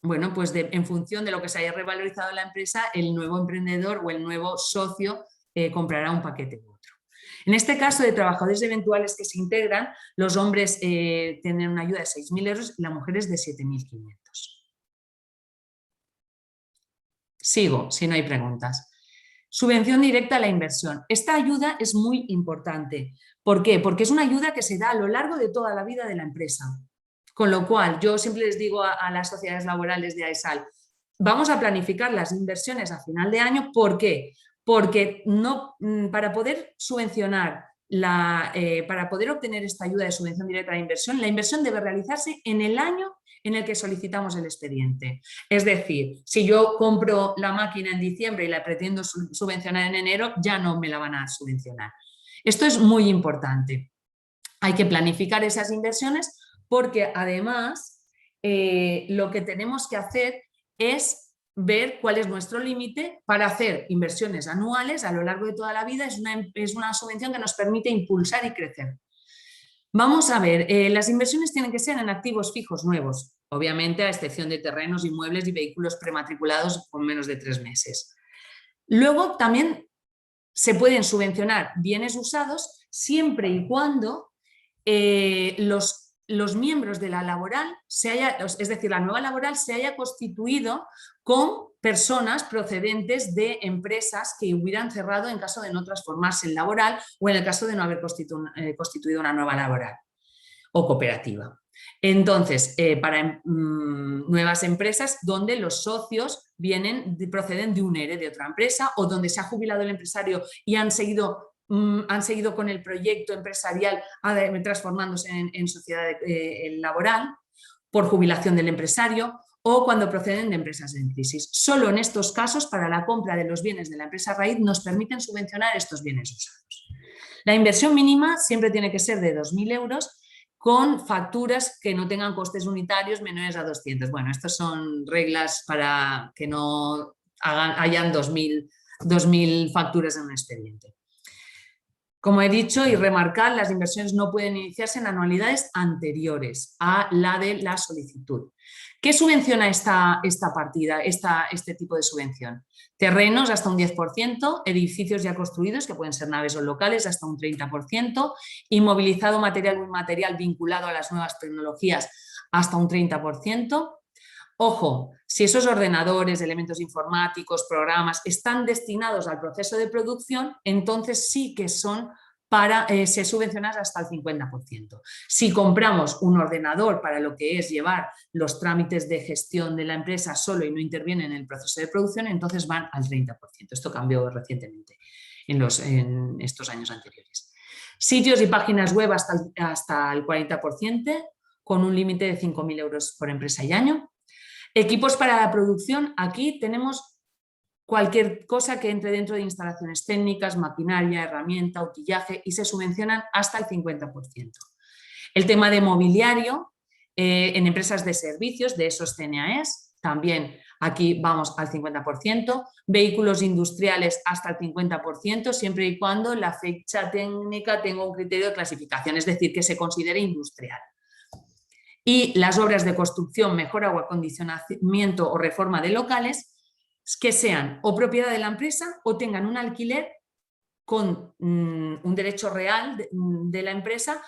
Speaker 2: bueno, pues en función de lo que se haya revalorizado en la empresa, el nuevo emprendedor o el nuevo socio comprará un paquete u otro. En este caso de trabajadores eventuales que se integran, los hombres tienen una ayuda de 6.000 euros y las mujeres de 7.500. Sigo, si no hay preguntas. Subvención directa a la inversión. Esta ayuda es muy importante. ¿Por qué? Porque es una ayuda que se da a lo largo de toda la vida de la empresa. Con lo cual, yo siempre les digo a las sociedades laborales de AESAL, vamos a planificar las inversiones a final de año. ¿Por qué? Porque para poder subvencionar, para poder obtener esta ayuda de subvención directa a la inversión debe realizarse en el año en el que solicitamos el expediente. Es decir, si yo compro la máquina en diciembre y la pretendo subvencionar en enero, ya no me la van a subvencionar. Esto es muy importante. Hay que planificar esas inversiones porque además lo que tenemos que hacer es ver cuál es nuestro límite para hacer inversiones anuales a lo largo de toda la vida. Es una subvención que nos permite impulsar y crecer. Vamos a ver, las inversiones tienen que ser en activos fijos nuevos, obviamente a excepción de terrenos, inmuebles y vehículos prematriculados con menos de 3 meses. Luego también se pueden subvencionar bienes usados siempre y cuando los miembros de la laboral, es decir, la nueva laboral se haya constituido con personas procedentes de empresas que hubieran cerrado en caso de no transformarse en laboral o en el caso de no haber constituido una nueva laboral o cooperativa. Entonces, para nuevas empresas donde los socios proceden de un ERE de otra empresa o donde se ha jubilado el empresario y han seguido con el proyecto empresarial transformándose en sociedad laboral por jubilación del empresario o cuando proceden de empresas en crisis. Solo en estos casos, para la compra de los bienes de la empresa raíz, nos permiten subvencionar estos bienes usados. La inversión mínima siempre tiene que ser de 2.000 euros con facturas que no tengan costes unitarios menores a 200. Bueno, estas son reglas para que no hayan 2.000 facturas en un expediente. Como he dicho y remarcar, las inversiones no pueden iniciarse en anualidades anteriores a la de la solicitud. ¿Qué subvenciona esta partida, este tipo de subvención? Terrenos hasta un 10%, edificios ya construidos, que pueden ser naves o locales, hasta un 30%, inmovilizado material o inmaterial vinculado a las nuevas tecnologías, hasta un 30%. Ojo, si esos ordenadores, elementos informáticos, programas están destinados al proceso de producción, entonces sí que son se subvencionan hasta el 50%. Si compramos un ordenador para lo que es llevar los trámites de gestión de la empresa solo y no intervienen en el proceso de producción, entonces van al 30%. Esto cambió recientemente en estos años anteriores. Sitios y páginas web hasta el 40%, con un límite de 5.000 euros por empresa y año. Equipos para la producción, aquí tenemos cualquier cosa que entre dentro de instalaciones técnicas, maquinaria, herramienta, utillaje, y se subvencionan hasta el 50%. El tema de mobiliario, en empresas de servicios, de esos CNAEs, también aquí vamos al 50%, vehículos industriales hasta el 50%, siempre y cuando la ficha técnica tenga un criterio de clasificación, es decir, que se considere industrial. Y las obras de construcción, mejora o acondicionamiento o reforma de locales que sean o propiedad de la empresa o tengan un alquiler con un derecho real de la empresa,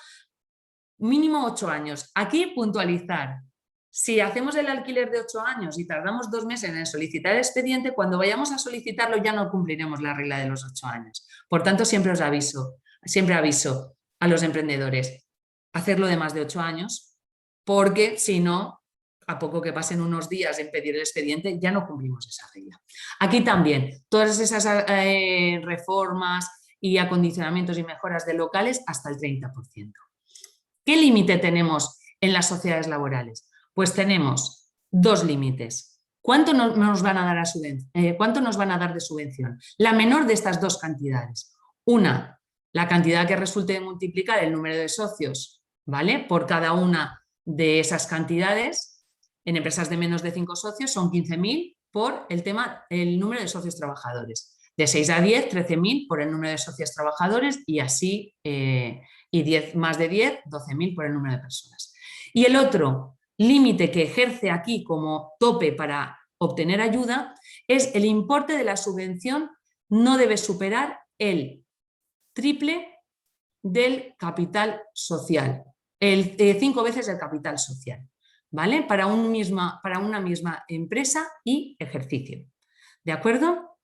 Speaker 2: mínimo 8 años. Aquí puntualizar. Si hacemos el alquiler de 8 años y tardamos 2 meses en solicitar el expediente, cuando vayamos a solicitarlo ya no cumpliremos la regla de los 8 años. Por tanto, siempre aviso a los emprendedores, hacerlo de más de 8 años, porque si no, a poco que pasen unos días en pedir el expediente, ya no cumplimos esa regla. Aquí también, todas esas reformas y acondicionamientos y mejoras de locales hasta el 30%. ¿Qué límite tenemos en las sociedades laborales? Pues tenemos 2 límites. ¿Cuánto nos van a dar cuánto nos van a dar de subvención? La menor de estas 2 cantidades. Una, la cantidad que resulte de multiplicar el número de socios, ¿vale?, por cada una de esas cantidades. En empresas de menos de 5 socios son 15.000 por el número de socios trabajadores. De 6 a 10, 13.000 por el número de socios trabajadores y así, y más de 10, 12.000 por el número de personas. Y el otro límite que ejerce aquí como tope para obtener ayuda es el importe de la subvención no debe superar el triple del capital social, 5 veces el capital social, ¿vale? Para una misma empresa y ejercicio, ¿de acuerdo?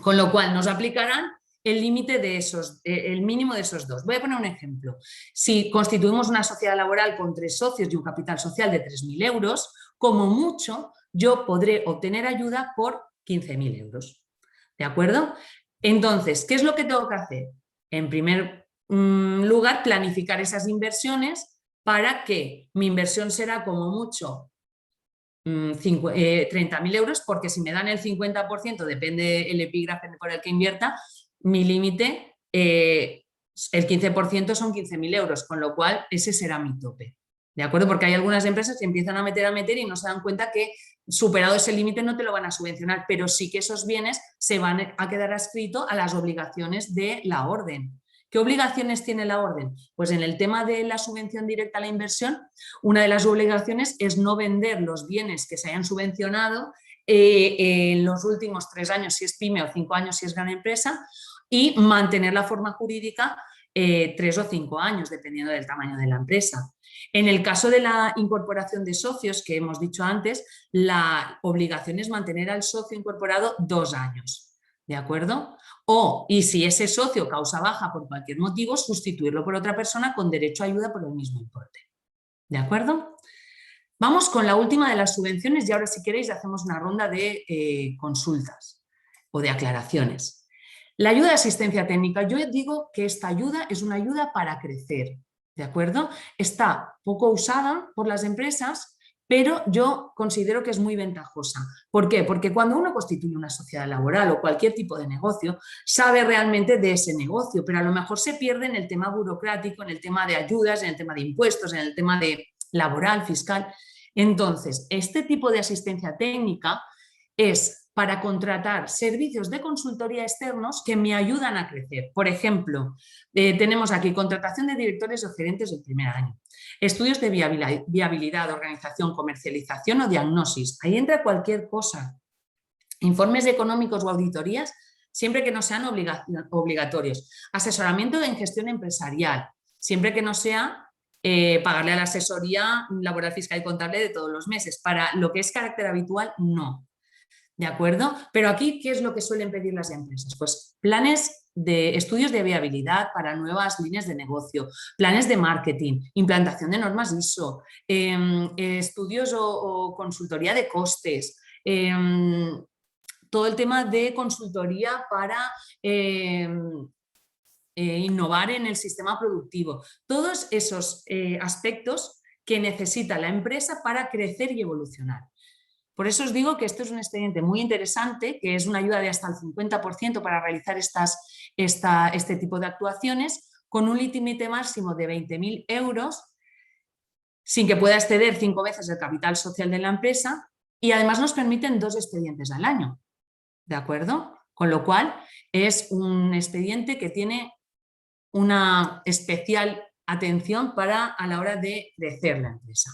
Speaker 2: Con lo cual nos aplicarán el límite de el mínimo de esos 2. Voy a poner un ejemplo. Si constituimos una sociedad laboral con 3 socios y un capital social de 3.000 euros, como mucho yo podré obtener ayuda por 15.000 euros, ¿de acuerdo? Entonces, ¿qué es lo que tengo que hacer? En primer lugar, planificar esas inversiones para que mi inversión será como mucho 30.000 euros, porque si me dan el 50%, depende el epígrafe por el que invierta, mi límite, el 15% son 15.000 euros, con lo cual ese será mi tope, ¿de acuerdo? Porque hay algunas empresas que empiezan a meter y no se dan cuenta que superado ese límite no te lo van a subvencionar, pero sí que esos bienes se van a quedar adscritos a las obligaciones de la orden. ¿Qué obligaciones tiene la orden? Pues en el tema de la subvención directa a la inversión, una de las obligaciones es no vender los bienes que se hayan subvencionado en los últimos 3 años si es pyme o 5 años si es gran empresa, y mantener la forma jurídica 3 o 5 años, dependiendo del tamaño de la empresa. En el caso de la incorporación de socios, que hemos dicho antes, la obligación es mantener al socio incorporado 2 años, ¿de acuerdo? Y si ese socio causa baja por cualquier motivo, sustituirlo por otra persona con derecho a ayuda por el mismo importe, ¿de acuerdo? Vamos con la última de las subvenciones y ahora, si queréis, hacemos una ronda de consultas o de aclaraciones. La ayuda de asistencia técnica, yo digo que esta ayuda es una ayuda para crecer, ¿de acuerdo? Está poco usada por las empresas, pero yo considero que es muy ventajosa. ¿Por qué? Porque cuando uno constituye una sociedad laboral o cualquier tipo de negocio, sabe realmente de ese negocio, pero a lo mejor se pierde en el tema burocrático, en el tema de ayudas, en el tema de impuestos, en el tema de laboral, fiscal. Entonces, este tipo de asistencia técnica es para contratar servicios de consultoría externos que me ayudan a crecer. Por ejemplo, tenemos aquí contratación de directores o gerentes del primer año, estudios de viabilidad, organización, comercialización o diagnosis. Ahí entra cualquier cosa. Informes económicos o auditorías, siempre que no sean obligatorios. Asesoramiento en gestión empresarial, siempre que no sea pagarle a la asesoría laboral, fiscal y contable de todos los meses. Para lo que es carácter habitual, no. ¿De acuerdo? Pero aquí, ¿qué es lo que suelen pedir las empresas? Pues planes de estudios de viabilidad para nuevas líneas de negocio, planes de marketing, implantación de normas ISO, estudios o consultoría de costes, todo el tema de consultoría para innovar en el sistema productivo. Todos esos aspectos que necesita la empresa para crecer y evolucionar. Por eso os digo que esto es un expediente muy interesante, que es una ayuda de hasta el 50% para realizar este tipo de actuaciones, con un límite máximo de 20.000 euros, sin que pueda exceder 5 veces el capital social de la empresa, y además nos permiten 2 expedientes al año, ¿de acuerdo? Con lo cual es un expediente que tiene una especial atención a la hora de crecer la empresa.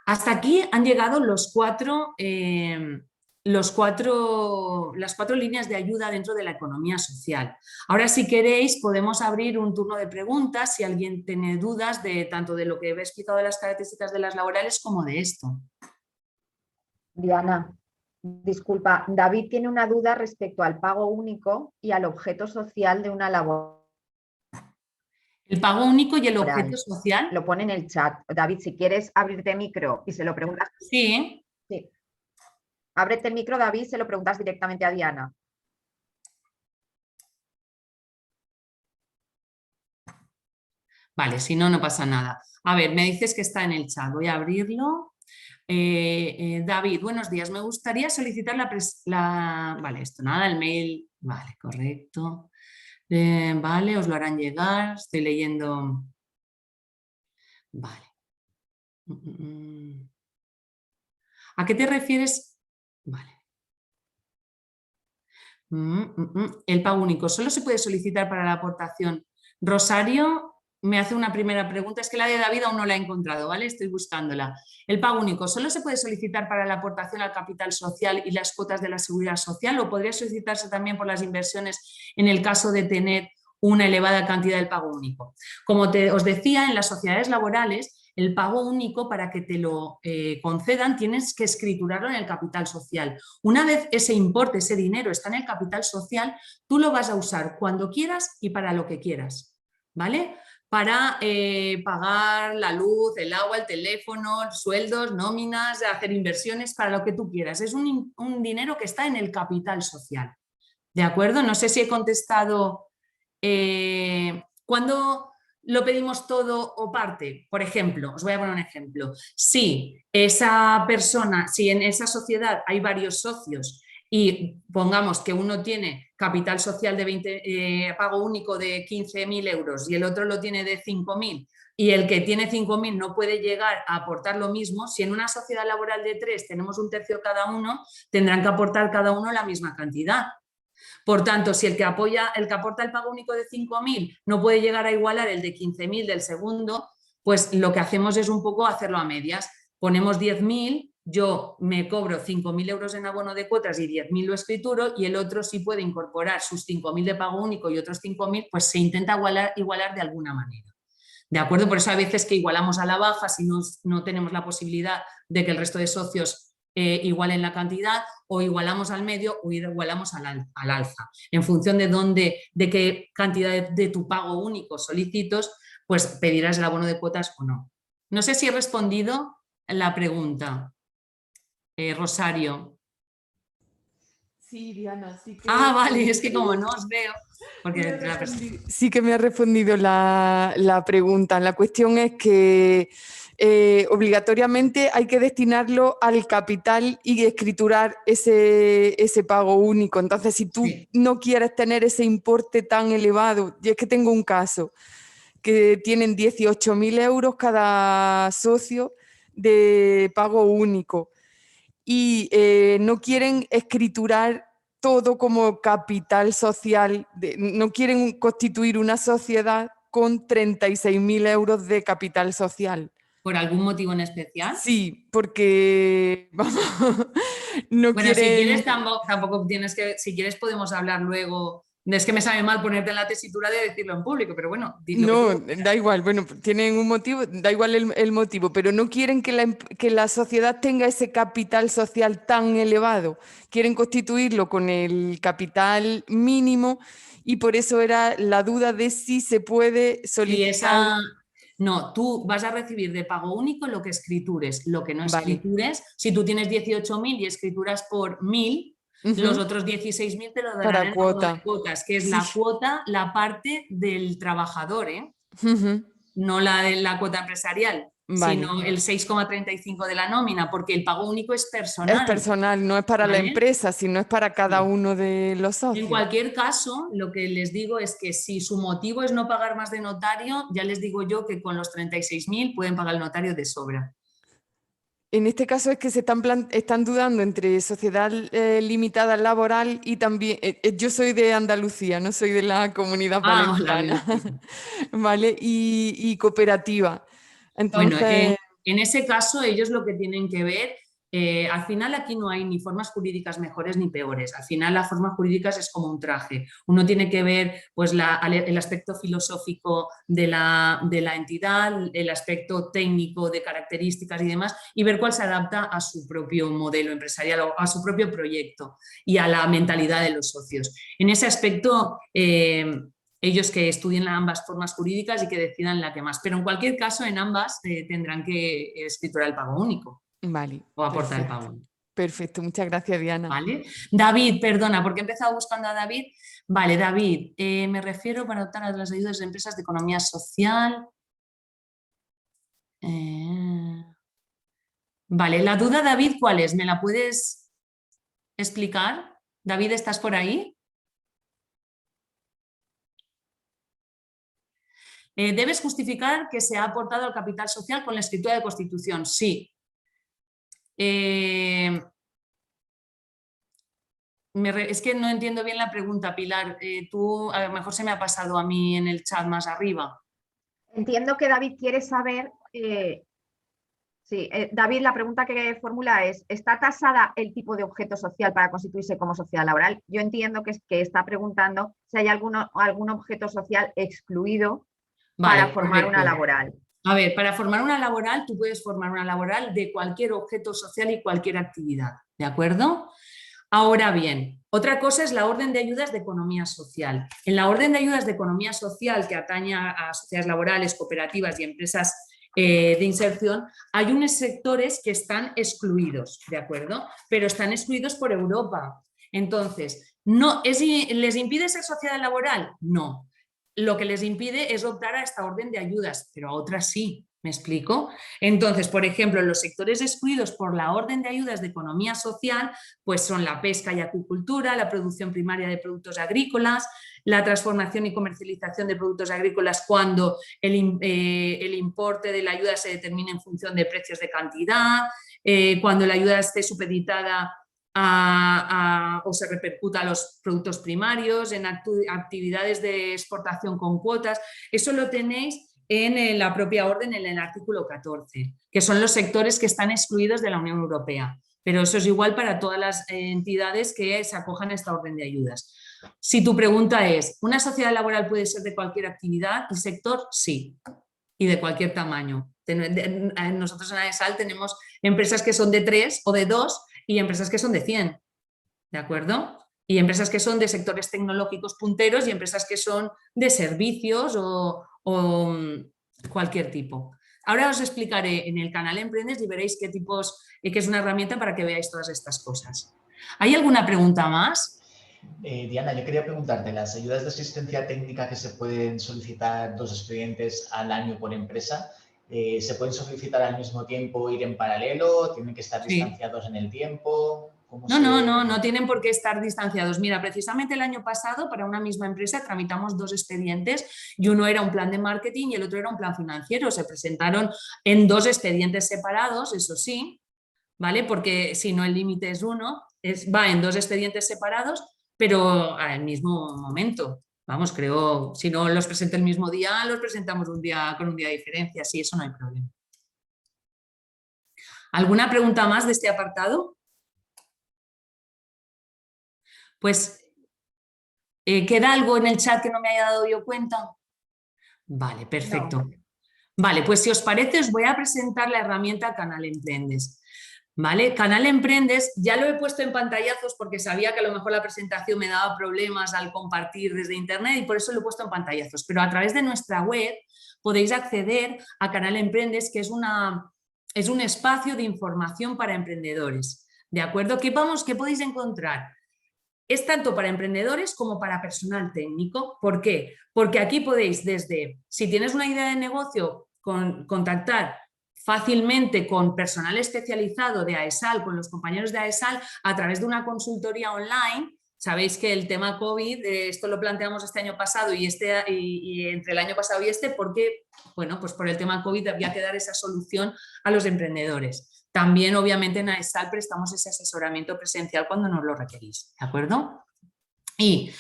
Speaker 2: Hasta aquí han llegado las 4 líneas de ayuda dentro de la economía social. Ahora, si queréis, podemos abrir un turno de preguntas si alguien tiene dudas de tanto de lo que he explicado de las características de las laborales como de esto.
Speaker 3: Diana, disculpa, David tiene una duda respecto al pago único y al objeto social de una labor.
Speaker 2: El pago único y el objeto social.
Speaker 3: Lo pone en el chat. David, si quieres abrirte micro y se lo preguntas.
Speaker 2: Sí.
Speaker 3: Sí. Ábrete el micro, David, se lo preguntas directamente a Diana.
Speaker 2: Vale, si no, no pasa nada. A ver, me dices que está en el chat. Voy a abrirlo. David, buenos días. Me gustaría solicitar Vale, esto nada, el mail. Vale, correcto. Vale, os lo harán llegar. Estoy leyendo. Vale. ¿A qué te refieres? Vale. El pago único. ¿Solo se puede solicitar para la aportación? Rosario me hace una primera pregunta. Es que la de David aún no la he encontrado, ¿vale? Estoy buscándola. El pago único. ¿Solo se puede solicitar para la aportación al capital social y las cuotas de la seguridad social? ¿O podría solicitarse también por las inversiones en el caso de tener una elevada cantidad del pago único? Como os decía, en las sociedades laborales, el pago único, para que te lo concedan, tienes que escriturarlo en el capital social. Una vez ese importe, ese dinero está en el capital social, tú lo vas a usar cuando quieras y para lo que quieras, ¿vale? Para pagar la luz, el agua, el teléfono, sueldos, nóminas, hacer inversiones, para lo que tú quieras. Es un dinero que está en el capital social, ¿de acuerdo? No sé si he contestado. ¿Cuándo lo pedimos todo o parte? Por ejemplo, os voy a poner un ejemplo. Si esa persona, si en esa sociedad hay varios socios y pongamos que uno tiene capital social de pago único de 15.000 euros y el otro lo tiene de 5.000 y el que tiene 5.000 no puede llegar a aportar lo mismo, si en una sociedad laboral de 3 tenemos un tercio cada uno, tendrán que aportar cada uno la misma cantidad. Por tanto, si el que aporta el pago único de 5.000 no puede llegar a igualar el de 15.000 del segundo, pues lo que hacemos es un poco hacerlo a medias. Ponemos 10.000, yo me cobro 5.000 euros en abono de cuotas y 10.000 lo escrituro, y el otro sí puede incorporar sus 5.000 de pago único y otros 5.000, pues se intenta igualar de alguna manera. ¿De acuerdo? Por eso a veces que igualamos a la baja si no tenemos la posibilidad de que el resto de socios igualen la cantidad, o igualamos al medio o igualamos al alza. En función de qué cantidad de tu pago único solicitos, pues pedirás el abono de cuotas o no. No sé si he respondido la pregunta. Rosario.
Speaker 4: Sí, Diana, sí que...
Speaker 2: Vale, es que como no os veo... Porque
Speaker 4: sí que me ha respondido la pregunta. La cuestión es que obligatoriamente hay que destinarlo al capital y escriturar ese pago único. Entonces, si tú no quieres tener ese importe tan elevado, y es que tengo un caso que tienen 18.000 euros cada socio de pago único y no quieren escriturar todo como capital social, no quieren constituir una sociedad con 36.000 euros de capital social.
Speaker 2: ¿Por algún motivo en especial?
Speaker 4: Sí, porque vamos, no
Speaker 2: bueno,
Speaker 4: quieren...
Speaker 2: si quieres tampoco tienes que, si quieres podemos hablar luego. Es que me sabe mal ponerte en la tesitura de decirlo en público, pero bueno.
Speaker 4: No, da igual, bueno, tienen un motivo, da igual el motivo, pero no quieren que la sociedad tenga ese capital social tan elevado. Quieren constituirlo con el capital mínimo y por eso era la duda de si se puede solicitar...
Speaker 2: No, tú vas a recibir de pago único lo que escritures, lo que no escritures. Si tú tienes 18.000 y escrituras por 1.000, Los otros 16.000 te lo darán
Speaker 4: Para
Speaker 2: en el bono
Speaker 4: cuota.
Speaker 2: de cuotas, que es
Speaker 4: Sí.
Speaker 2: la cuota, la parte del trabajador, no la cuota empresarial,
Speaker 4: Vale.
Speaker 2: sino el 6,35 de la nómina, porque el pago único es personal.
Speaker 4: Es personal, no es para la
Speaker 2: ¿vale?
Speaker 4: empresa, sino es para cada
Speaker 2: Sí.
Speaker 4: uno de los
Speaker 2: En
Speaker 4: socios.
Speaker 2: cualquier caso, lo que les digo es que si su motivo es no pagar más de notario, ya les digo yo que con los 36.000 pueden pagar el notario de sobra.
Speaker 4: En este caso es que se están dudando entre sociedad limitada laboral y también, yo soy de Andalucía, no soy de la Comunidad Valenciana, ¿vale? Y cooperativa.
Speaker 2: Bueno,
Speaker 4: Entonces,
Speaker 2: en ese caso ellos lo que tienen que ver, al final aquí no hay ni formas jurídicas mejores ni peores, al final las formas jurídicas es como un traje, uno tiene que ver pues, el aspecto filosófico de la entidad, el aspecto técnico de características y demás, y ver cuál se adapta a su propio modelo empresarial o a su propio proyecto y a la mentalidad de los socios. En ese aspecto, ellos que estudien ambas formas jurídicas y que decidan la que más. Pero en cualquier caso, en ambas tendrán que escriturar el pago único.
Speaker 4: vale.
Speaker 2: O aportar el
Speaker 4: Perfecto.
Speaker 2: pago único.
Speaker 4: Perfecto, muchas gracias, Diana.
Speaker 2: ¿Vale? David, perdona, porque he empezado buscando a David. Vale, David, me refiero para optar a las ayudas de empresas de economía social. Vale, la duda, David, ¿cuál es? ¿Me la puedes explicar? David, ¿estás por ahí? ¿Debes justificar que se ha aportado al capital social con la escritura de constitución? Sí. Es que no entiendo bien la pregunta, Pilar. Tú, a lo mejor se me ha pasado a mí en el chat más arriba.
Speaker 3: Entiendo que David quiere saber, David, la pregunta que formula es, ¿está tasada el tipo de objeto social para constituirse como sociedad laboral? Yo entiendo que está preguntando si hay algún objeto social excluido para formar una laboral.
Speaker 2: A ver, para formar una laboral, tú puedes formar una laboral de cualquier objeto social y cualquier actividad, ¿de acuerdo? Ahora bien, otra cosa es la orden de ayudas de economía social. En la orden de ayudas de economía social que atañe a sociedades laborales, cooperativas y empresas de inserción, hay unos sectores que están excluidos, ¿de acuerdo? Pero están excluidos por Europa. Entonces, ¿les impide ser sociedad laboral? No. Lo que les impide es optar a esta orden de ayudas, pero a otras sí. ¿Me explico? Entonces, por ejemplo, los sectores excluidos por la orden de ayudas de economía social, pues son la pesca y acuicultura, la producción primaria de productos agrícolas, la transformación y comercialización de productos agrícolas cuando el importe de la ayuda se determina en función de precios de cantidad, cuando la ayuda esté supeditada o se repercuta a los productos primarios, en actividades de exportación con cuotas. Eso lo tenéis en la propia orden, en el artículo 14, que son los sectores que están excluidos de la Unión Europea. Pero eso es igual para todas las entidades que se acojan a esta orden de ayudas. Si tu pregunta es, ¿una sociedad laboral puede ser de cualquier actividad y sector? Sí, y de cualquier tamaño. Nosotros en AESAL tenemos empresas que son de 3 o de 2 y empresas que son de 100, ¿de acuerdo? Y empresas que son de sectores tecnológicos punteros y empresas que son de servicios o cualquier tipo. Ahora os explicaré en el canal Emprendes y veréis qué tipos, que es una herramienta para que veáis todas estas cosas. ¿Hay alguna pregunta más?
Speaker 1: Diana, yo quería preguntarte, ¿las ayudas de asistencia técnica que se pueden solicitar 2 expedientes al año por empresa, se pueden solicitar al mismo tiempo, ir en paralelo, tienen que estar distanciados en el tiempo?
Speaker 2: No tienen por qué estar distanciados. Mira, precisamente el año pasado para una misma empresa tramitamos 2 expedientes y uno era un plan de marketing y el otro era un plan financiero. Se presentaron en 2 expedientes separados, eso sí, ¿vale? Porque si no el límite es 1, va en 2 expedientes separados, pero al mismo momento. Vamos, creo, si no los presento el mismo día, los presentamos con un día de diferencia, sí, eso no hay problema. ¿Alguna pregunta más de este apartado? Pues, ¿queda algo en el chat que no me haya dado yo cuenta? Vale, perfecto. No. Vale, pues si os parece os voy a presentar la herramienta Canal Emprendes. ¿Vale? Canal Emprendes ya lo he puesto en pantallazos porque sabía que a lo mejor la presentación me daba problemas al compartir desde internet y por eso lo he puesto en pantallazos. Pero a través de nuestra web podéis acceder a Canal Emprendes, que es un espacio de información para emprendedores. ¿De acuerdo? ¿Qué podéis encontrar? es tanto para emprendedores como para personal técnico. ¿Por qué? Porque aquí podéis desde, si tienes una idea de negocio, contactar fácilmente con personal especializado de AESAL, con los compañeros de AESAL, a través de una consultoría online. Sabéis que el tema COVID, esto lo planteamos este año pasado y entre el año pasado y porque, bueno, pues por el tema COVID había que dar esa solución a los emprendedores. También, obviamente, en AESAL prestamos ese asesoramiento presencial cuando nos lo requerís, ¿de acuerdo? Y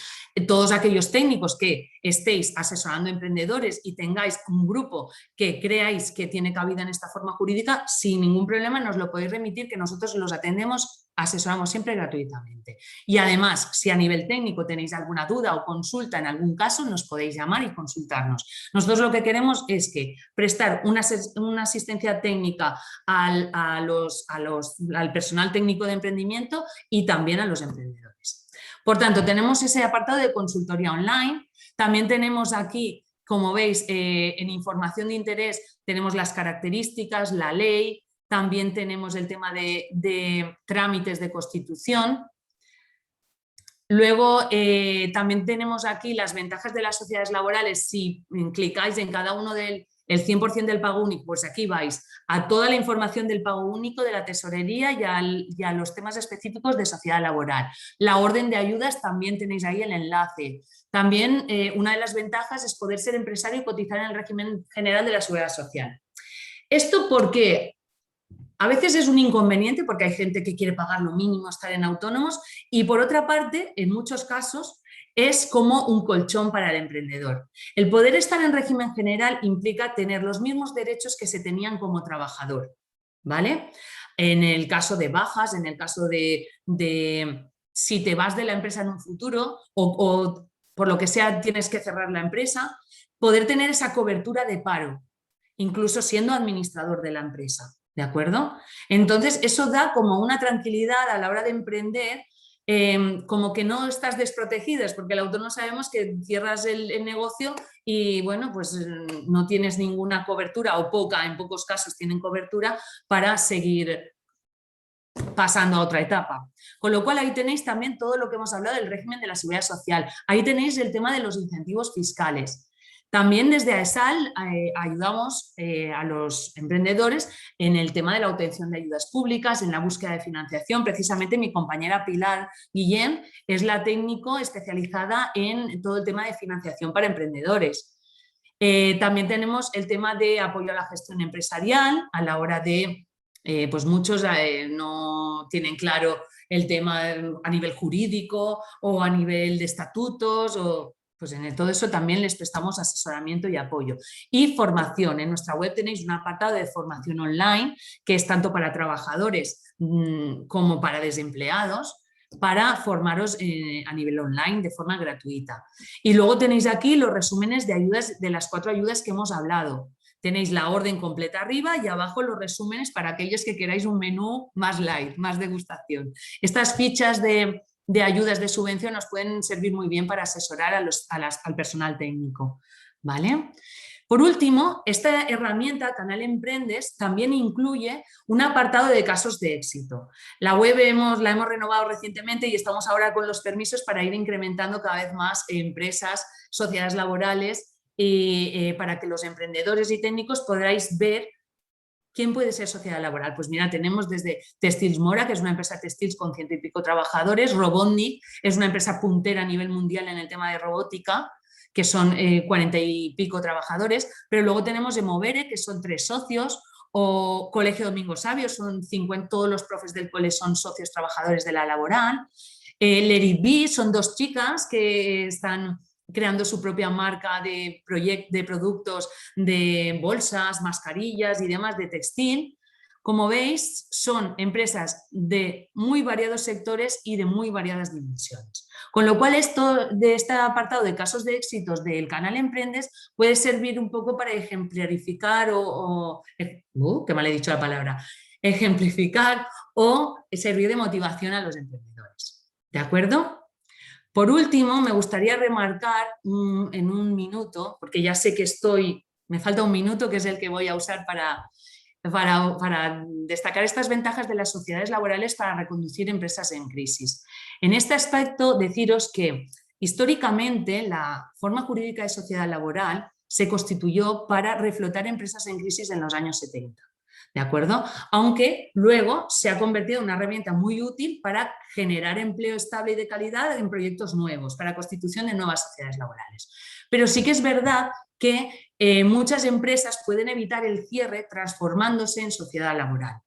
Speaker 2: todos aquellos técnicos que estéis asesorando emprendedores y tengáis un grupo que creáis que tiene cabida en esta forma jurídica, sin ningún problema nos lo podéis remitir, que nosotros los atendemos, asesoramos siempre gratuitamente. Y además, si a nivel técnico tenéis alguna duda o consulta en algún caso, nos podéis llamar y consultarnos. Nosotros lo que queremos es que prestar una asistencia técnica al personal técnico de emprendimiento y también a los emprendedores. Por tanto, tenemos ese apartado de consultoría online. También tenemos aquí, como veis, en información de interés tenemos las características, la ley, también tenemos el tema de trámites de constitución. Luego también tenemos aquí las ventajas de las sociedades laborales. Si clicáis en cada uno el 100% del pago único, pues aquí vais a toda la información del pago único de la tesorería y a los temas específicos de sociedad laboral. La orden de ayudas también tenéis ahí el enlace. También una de las ventajas es poder ser empresario y cotizar en el régimen general de la seguridad social. Esto porque a veces es un inconveniente porque hay gente que quiere pagar lo mínimo, estar en autónomos, y por otra parte, en muchos casos, es como un colchón para el emprendedor. El poder estar en régimen general implica tener los mismos derechos que se tenían como trabajador, ¿vale? En el caso de bajas, en el caso de si te vas de la empresa en un futuro o por lo que sea tienes que cerrar la empresa, poder tener esa cobertura de paro, incluso siendo administrador de la empresa, ¿de acuerdo? Entonces, eso da como una tranquilidad a la hora de emprender, como que no estás desprotegidos, porque el autónomo sabemos que cierras el negocio y bueno, pues no tienes ninguna cobertura o poca, en pocos casos tienen cobertura para seguir pasando a otra etapa. Con lo cual ahí tenéis también todo lo que hemos hablado del régimen de la seguridad social. Ahí tenéis el tema de los incentivos fiscales. También desde AESAL ayudamos a los emprendedores en el tema de la obtención de ayudas públicas, en la búsqueda de financiación. Precisamente mi compañera Pilar Guillén es la técnico especializada en todo el tema de financiación para emprendedores. También tenemos el tema de apoyo a la gestión empresarial a la hora de, pues muchos no tienen claro el tema a nivel jurídico o a nivel de estatutos o... Pues en todo eso también les prestamos asesoramiento y apoyo. Y formación. En nuestra web tenéis un apartado de formación online que es tanto para trabajadores como para desempleados, para formaros a nivel online de forma gratuita. Y luego tenéis aquí los resúmenes de ayudas, de las 4 ayudas que hemos hablado. Tenéis la orden completa arriba y abajo los resúmenes para aquellos que queráis un menú más light, más degustación. Estas fichas de ayudas de subvención nos pueden servir muy bien para asesorar al personal técnico, ¿vale? Por último, esta herramienta, Canal Emprendes, también incluye un apartado de casos de éxito. La web la hemos renovado recientemente y estamos ahora con los permisos para ir incrementando cada vez más empresas, sociedades laborales, para que los emprendedores y técnicos podáis ver ¿quién puede ser sociedad laboral? Pues mira, tenemos desde Textiles Mora, que es una empresa textil con 100 y pico trabajadores, Robotnik es una empresa puntera a nivel mundial en el tema de robótica, que son 40 y pico trabajadores, pero luego tenemos Emovere, que son 3 socios, o Colegio Domingo Sabio, son 50, todos los profes del cole son socios trabajadores de la laboral. Let It Be, son 2 chicas que están creando su propia marca de productos de bolsas, mascarillas y demás de textil. Como veis, son empresas de muy variados sectores y de muy variadas dimensiones. Con lo cual, esto de este apartado de casos de éxitos del canal Emprendes puede servir un poco para ejemplificar que mal he dicho la palabra, ejemplificar o servir de motivación a los emprendedores. ¿De acuerdo? Por último, me gustaría remarcar en un minuto, porque ya sé que me falta un minuto, que es el que voy a usar para destacar estas ventajas de las sociedades laborales para reconducir empresas en crisis. En este aspecto, deciros que históricamente la forma jurídica de sociedad laboral se constituyó para reflotar empresas en crisis en los años 70. ¿De acuerdo? Aunque luego se ha convertido en una herramienta muy útil para generar empleo estable y de calidad en proyectos nuevos, para constitución de nuevas sociedades laborales. Pero sí que es verdad que muchas empresas pueden evitar el cierre transformándose en sociedad laboral.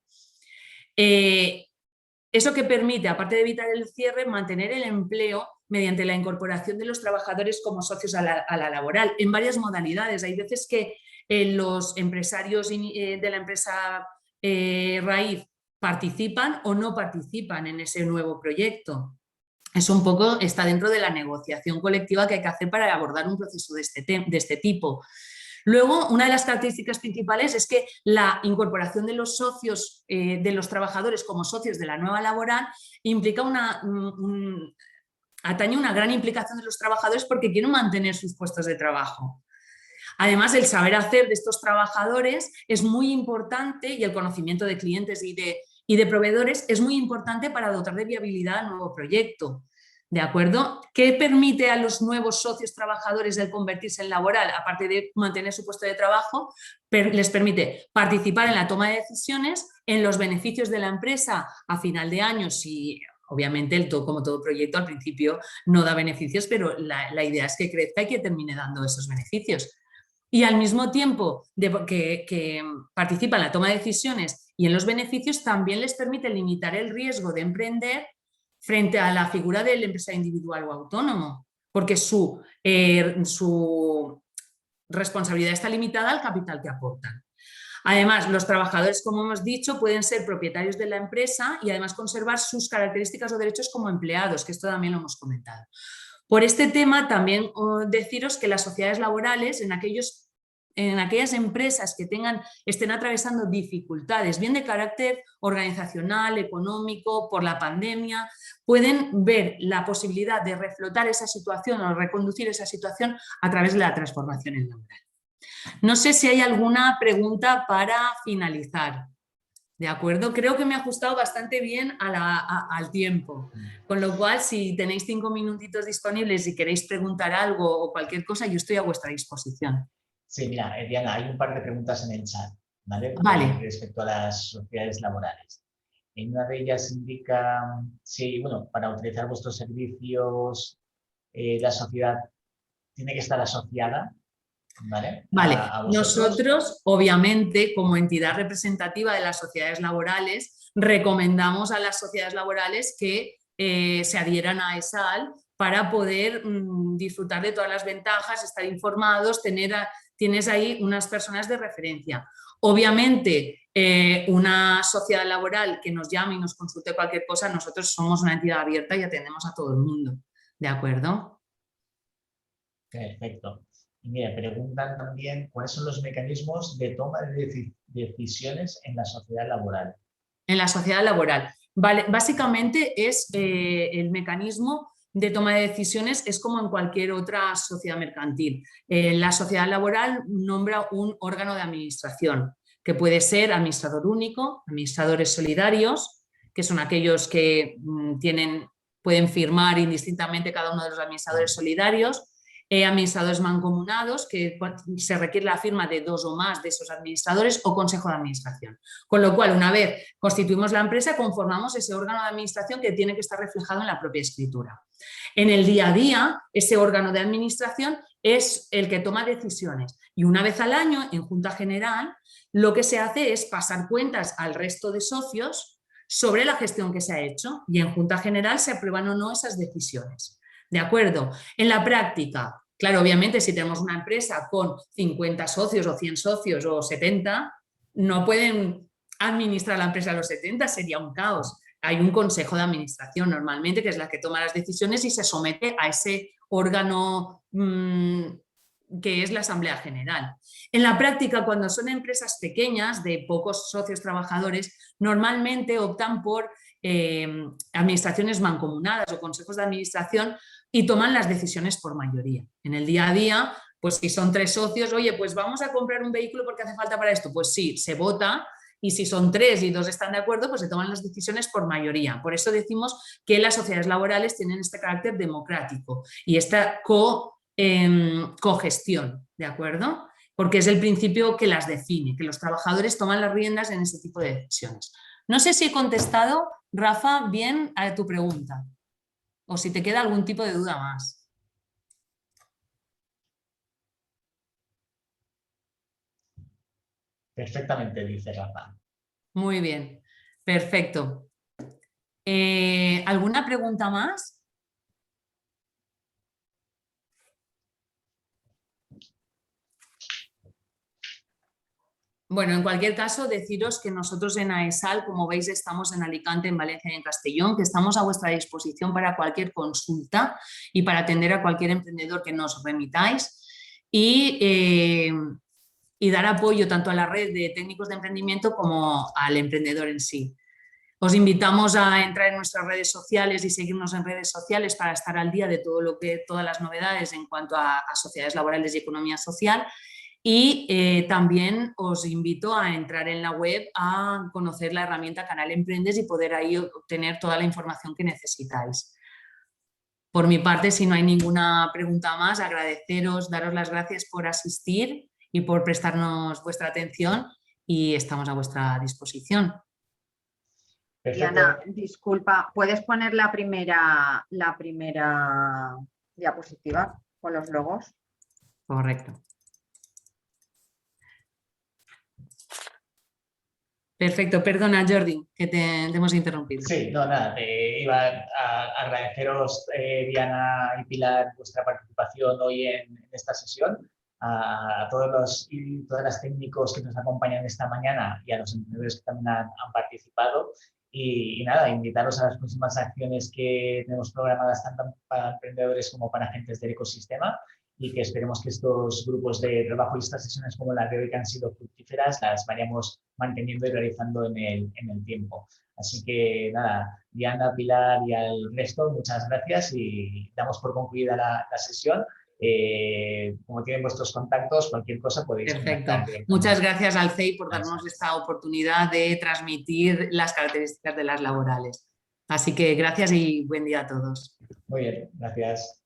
Speaker 2: Eso que permite, aparte de evitar el cierre, mantener el empleo mediante la incorporación de los trabajadores como socios a la laboral, en varias modalidades. Hay veces que los empresarios de la empresa raíz participan o no participan en ese nuevo proyecto. Eso un poco está dentro de la negociación colectiva que hay que hacer para abordar un proceso de este tipo. Luego, una de las características principales es que la incorporación de los socios, de los trabajadores como socios de la nueva laboral, implica atañe una gran implicación de los trabajadores porque quieren mantener sus puestos de trabajo. Además, el saber hacer de estos trabajadores es muy importante y el conocimiento de clientes y de proveedores es muy importante para dotar de viabilidad al nuevo proyecto. ¿De acuerdo? ¿Qué permite a los nuevos socios trabajadores el convertirse en laboral? Aparte de mantener su puesto de trabajo, les permite participar en la toma de decisiones, en los beneficios de la empresa a final de año, si obviamente como todo proyecto al principio no da beneficios, pero la idea es que crezca y que termine dando esos beneficios. Y al mismo tiempo que participa en la toma de decisiones y en los beneficios, también les permite limitar el riesgo de emprender frente a la figura del empresario individual o autónomo, porque su responsabilidad está limitada al capital que aportan. Además, los trabajadores, como hemos dicho, pueden ser propietarios de la empresa y además conservar sus características o derechos como empleados, que esto también lo hemos comentado. Por este tema, también deciros que las sociedades laborales, en aquellas empresas que estén atravesando dificultades, bien de carácter organizacional, económico, por la pandemia, pueden ver la posibilidad de reflotar esa situación o reconducir esa situación a través de la transformación en laboral. No sé si hay alguna pregunta para finalizar. ¿De acuerdo? Creo que me ha ajustado bastante bien al tiempo. Con lo cual, si tenéis 5 minutitos disponibles y queréis preguntar algo o cualquier cosa, yo estoy a vuestra disposición.
Speaker 1: Sí, mira, Diana, hay un par de preguntas en el chat, ¿vale?
Speaker 2: Vale.
Speaker 1: Respecto a las sociedades laborales. En una de ellas indica, sí, bueno, para utilizar vuestros servicios, la sociedad tiene que estar asociada, ¿vale?
Speaker 2: Vale,
Speaker 1: A vosotros.
Speaker 2: nosotros, obviamente, como entidad representativa de las sociedades laborales, recomendamos a las sociedades laborales que se adhieran a ESAL para poder disfrutar de todas las ventajas, estar informados, tienes ahí unas personas de referencia. Obviamente, una sociedad laboral que nos llame y nos consulte cualquier cosa, nosotros somos una entidad abierta y atendemos a todo el mundo. ¿De acuerdo?
Speaker 1: Perfecto. Y mira, preguntan también cuáles son los mecanismos de toma de decisiones en la sociedad laboral.
Speaker 2: En la sociedad laboral. Vale, básicamente es el mecanismo de toma de decisiones, es como en cualquier otra sociedad mercantil. La sociedad laboral nombra un órgano de administración, que puede ser administrador único, administradores solidarios, que son aquellos que pueden firmar indistintamente cada uno de los administradores solidarios, administradores mancomunados, que se requiere la firma de 2 o más de esos administradores, o consejo de administración. Con lo cual, una vez constituimos la empresa, conformamos ese órgano de administración que tiene que estar reflejado en la propia escritura. En el día a día, ese órgano de administración es el que toma decisiones y una vez al año, en Junta General, lo que se hace es pasar cuentas al resto de socios sobre la gestión que se ha hecho y en Junta General se aprueban o no esas decisiones. ¿De acuerdo? En la práctica, claro, obviamente si tenemos una empresa con 50 socios o 100 socios o 70, no pueden administrar la empresa a los 70, sería un caos. Hay un consejo de administración normalmente que es la que toma las decisiones y se somete a ese órgano que es la Asamblea General. En la práctica, cuando son empresas pequeñas de pocos socios trabajadores, normalmente optan por administraciones mancomunadas o consejos de administración y toman las decisiones por mayoría. En el día a día, pues si son 3 socios, oye, pues vamos a comprar un vehículo porque hace falta para esto, pues sí, se vota y si son 3 y 2 están de acuerdo, pues se toman las decisiones por mayoría. Por eso decimos que las sociedades laborales tienen este carácter democrático y esta cogestión, ¿de acuerdo? Porque es el principio que las define, que los trabajadores toman las riendas en este tipo de decisiones. No sé si he contestado, Rafa, bien a tu pregunta o si te queda algún tipo de duda más.
Speaker 1: Perfectamente, dice Rafa.
Speaker 2: Muy bien, perfecto. ¿Alguna pregunta más? Bueno, en cualquier caso, deciros que nosotros en AESAL, como veis, estamos en Alicante, en Valencia y en Castellón, que estamos a vuestra disposición para cualquier consulta y para atender a cualquier emprendedor que nos remitáis y dar apoyo tanto a la red de técnicos de emprendimiento como al emprendedor en sí. Os invitamos a entrar en nuestras redes sociales y seguirnos en redes sociales para estar al día de todas las novedades en cuanto a sociedades laborales y economía social. Y también os invito a entrar en la web a conocer la herramienta Canal Emprendes y poder ahí obtener toda la información que necesitáis. Por mi parte, si no hay ninguna pregunta más, agradeceros, daros las gracias por asistir y por prestarnos vuestra atención y estamos a vuestra disposición.
Speaker 1: Perfecto.
Speaker 3: Diana, disculpa, ¿puedes poner la primera diapositiva con los logos?
Speaker 2: Correcto. Perfecto, perdona Jordi, que te hemos interrumpido.
Speaker 1: Sí, no, nada, te iba a agradeceros, Diana y Pilar, vuestra participación hoy en esta sesión, a todos todas las técnicos que nos acompañan esta mañana y a los emprendedores que también han participado. Y nada, invitaros a las próximas acciones que tenemos programadas tanto para emprendedores como para agentes del ecosistema y que esperemos que estos grupos de trabajo y estas sesiones como la de hoy que han sido fructíferas las vayamos manteniendo y realizando en el tiempo. Así que nada, Diana, Pilar y al resto, muchas gracias y damos por concluida la sesión. Como tienen vuestros contactos, cualquier cosa podéis contactar.
Speaker 2: Perfecto. Muchas gracias al CEI por darnos esta oportunidad de transmitir las características de las laborales. Así que gracias y buen día a todos.
Speaker 1: Muy bien, gracias.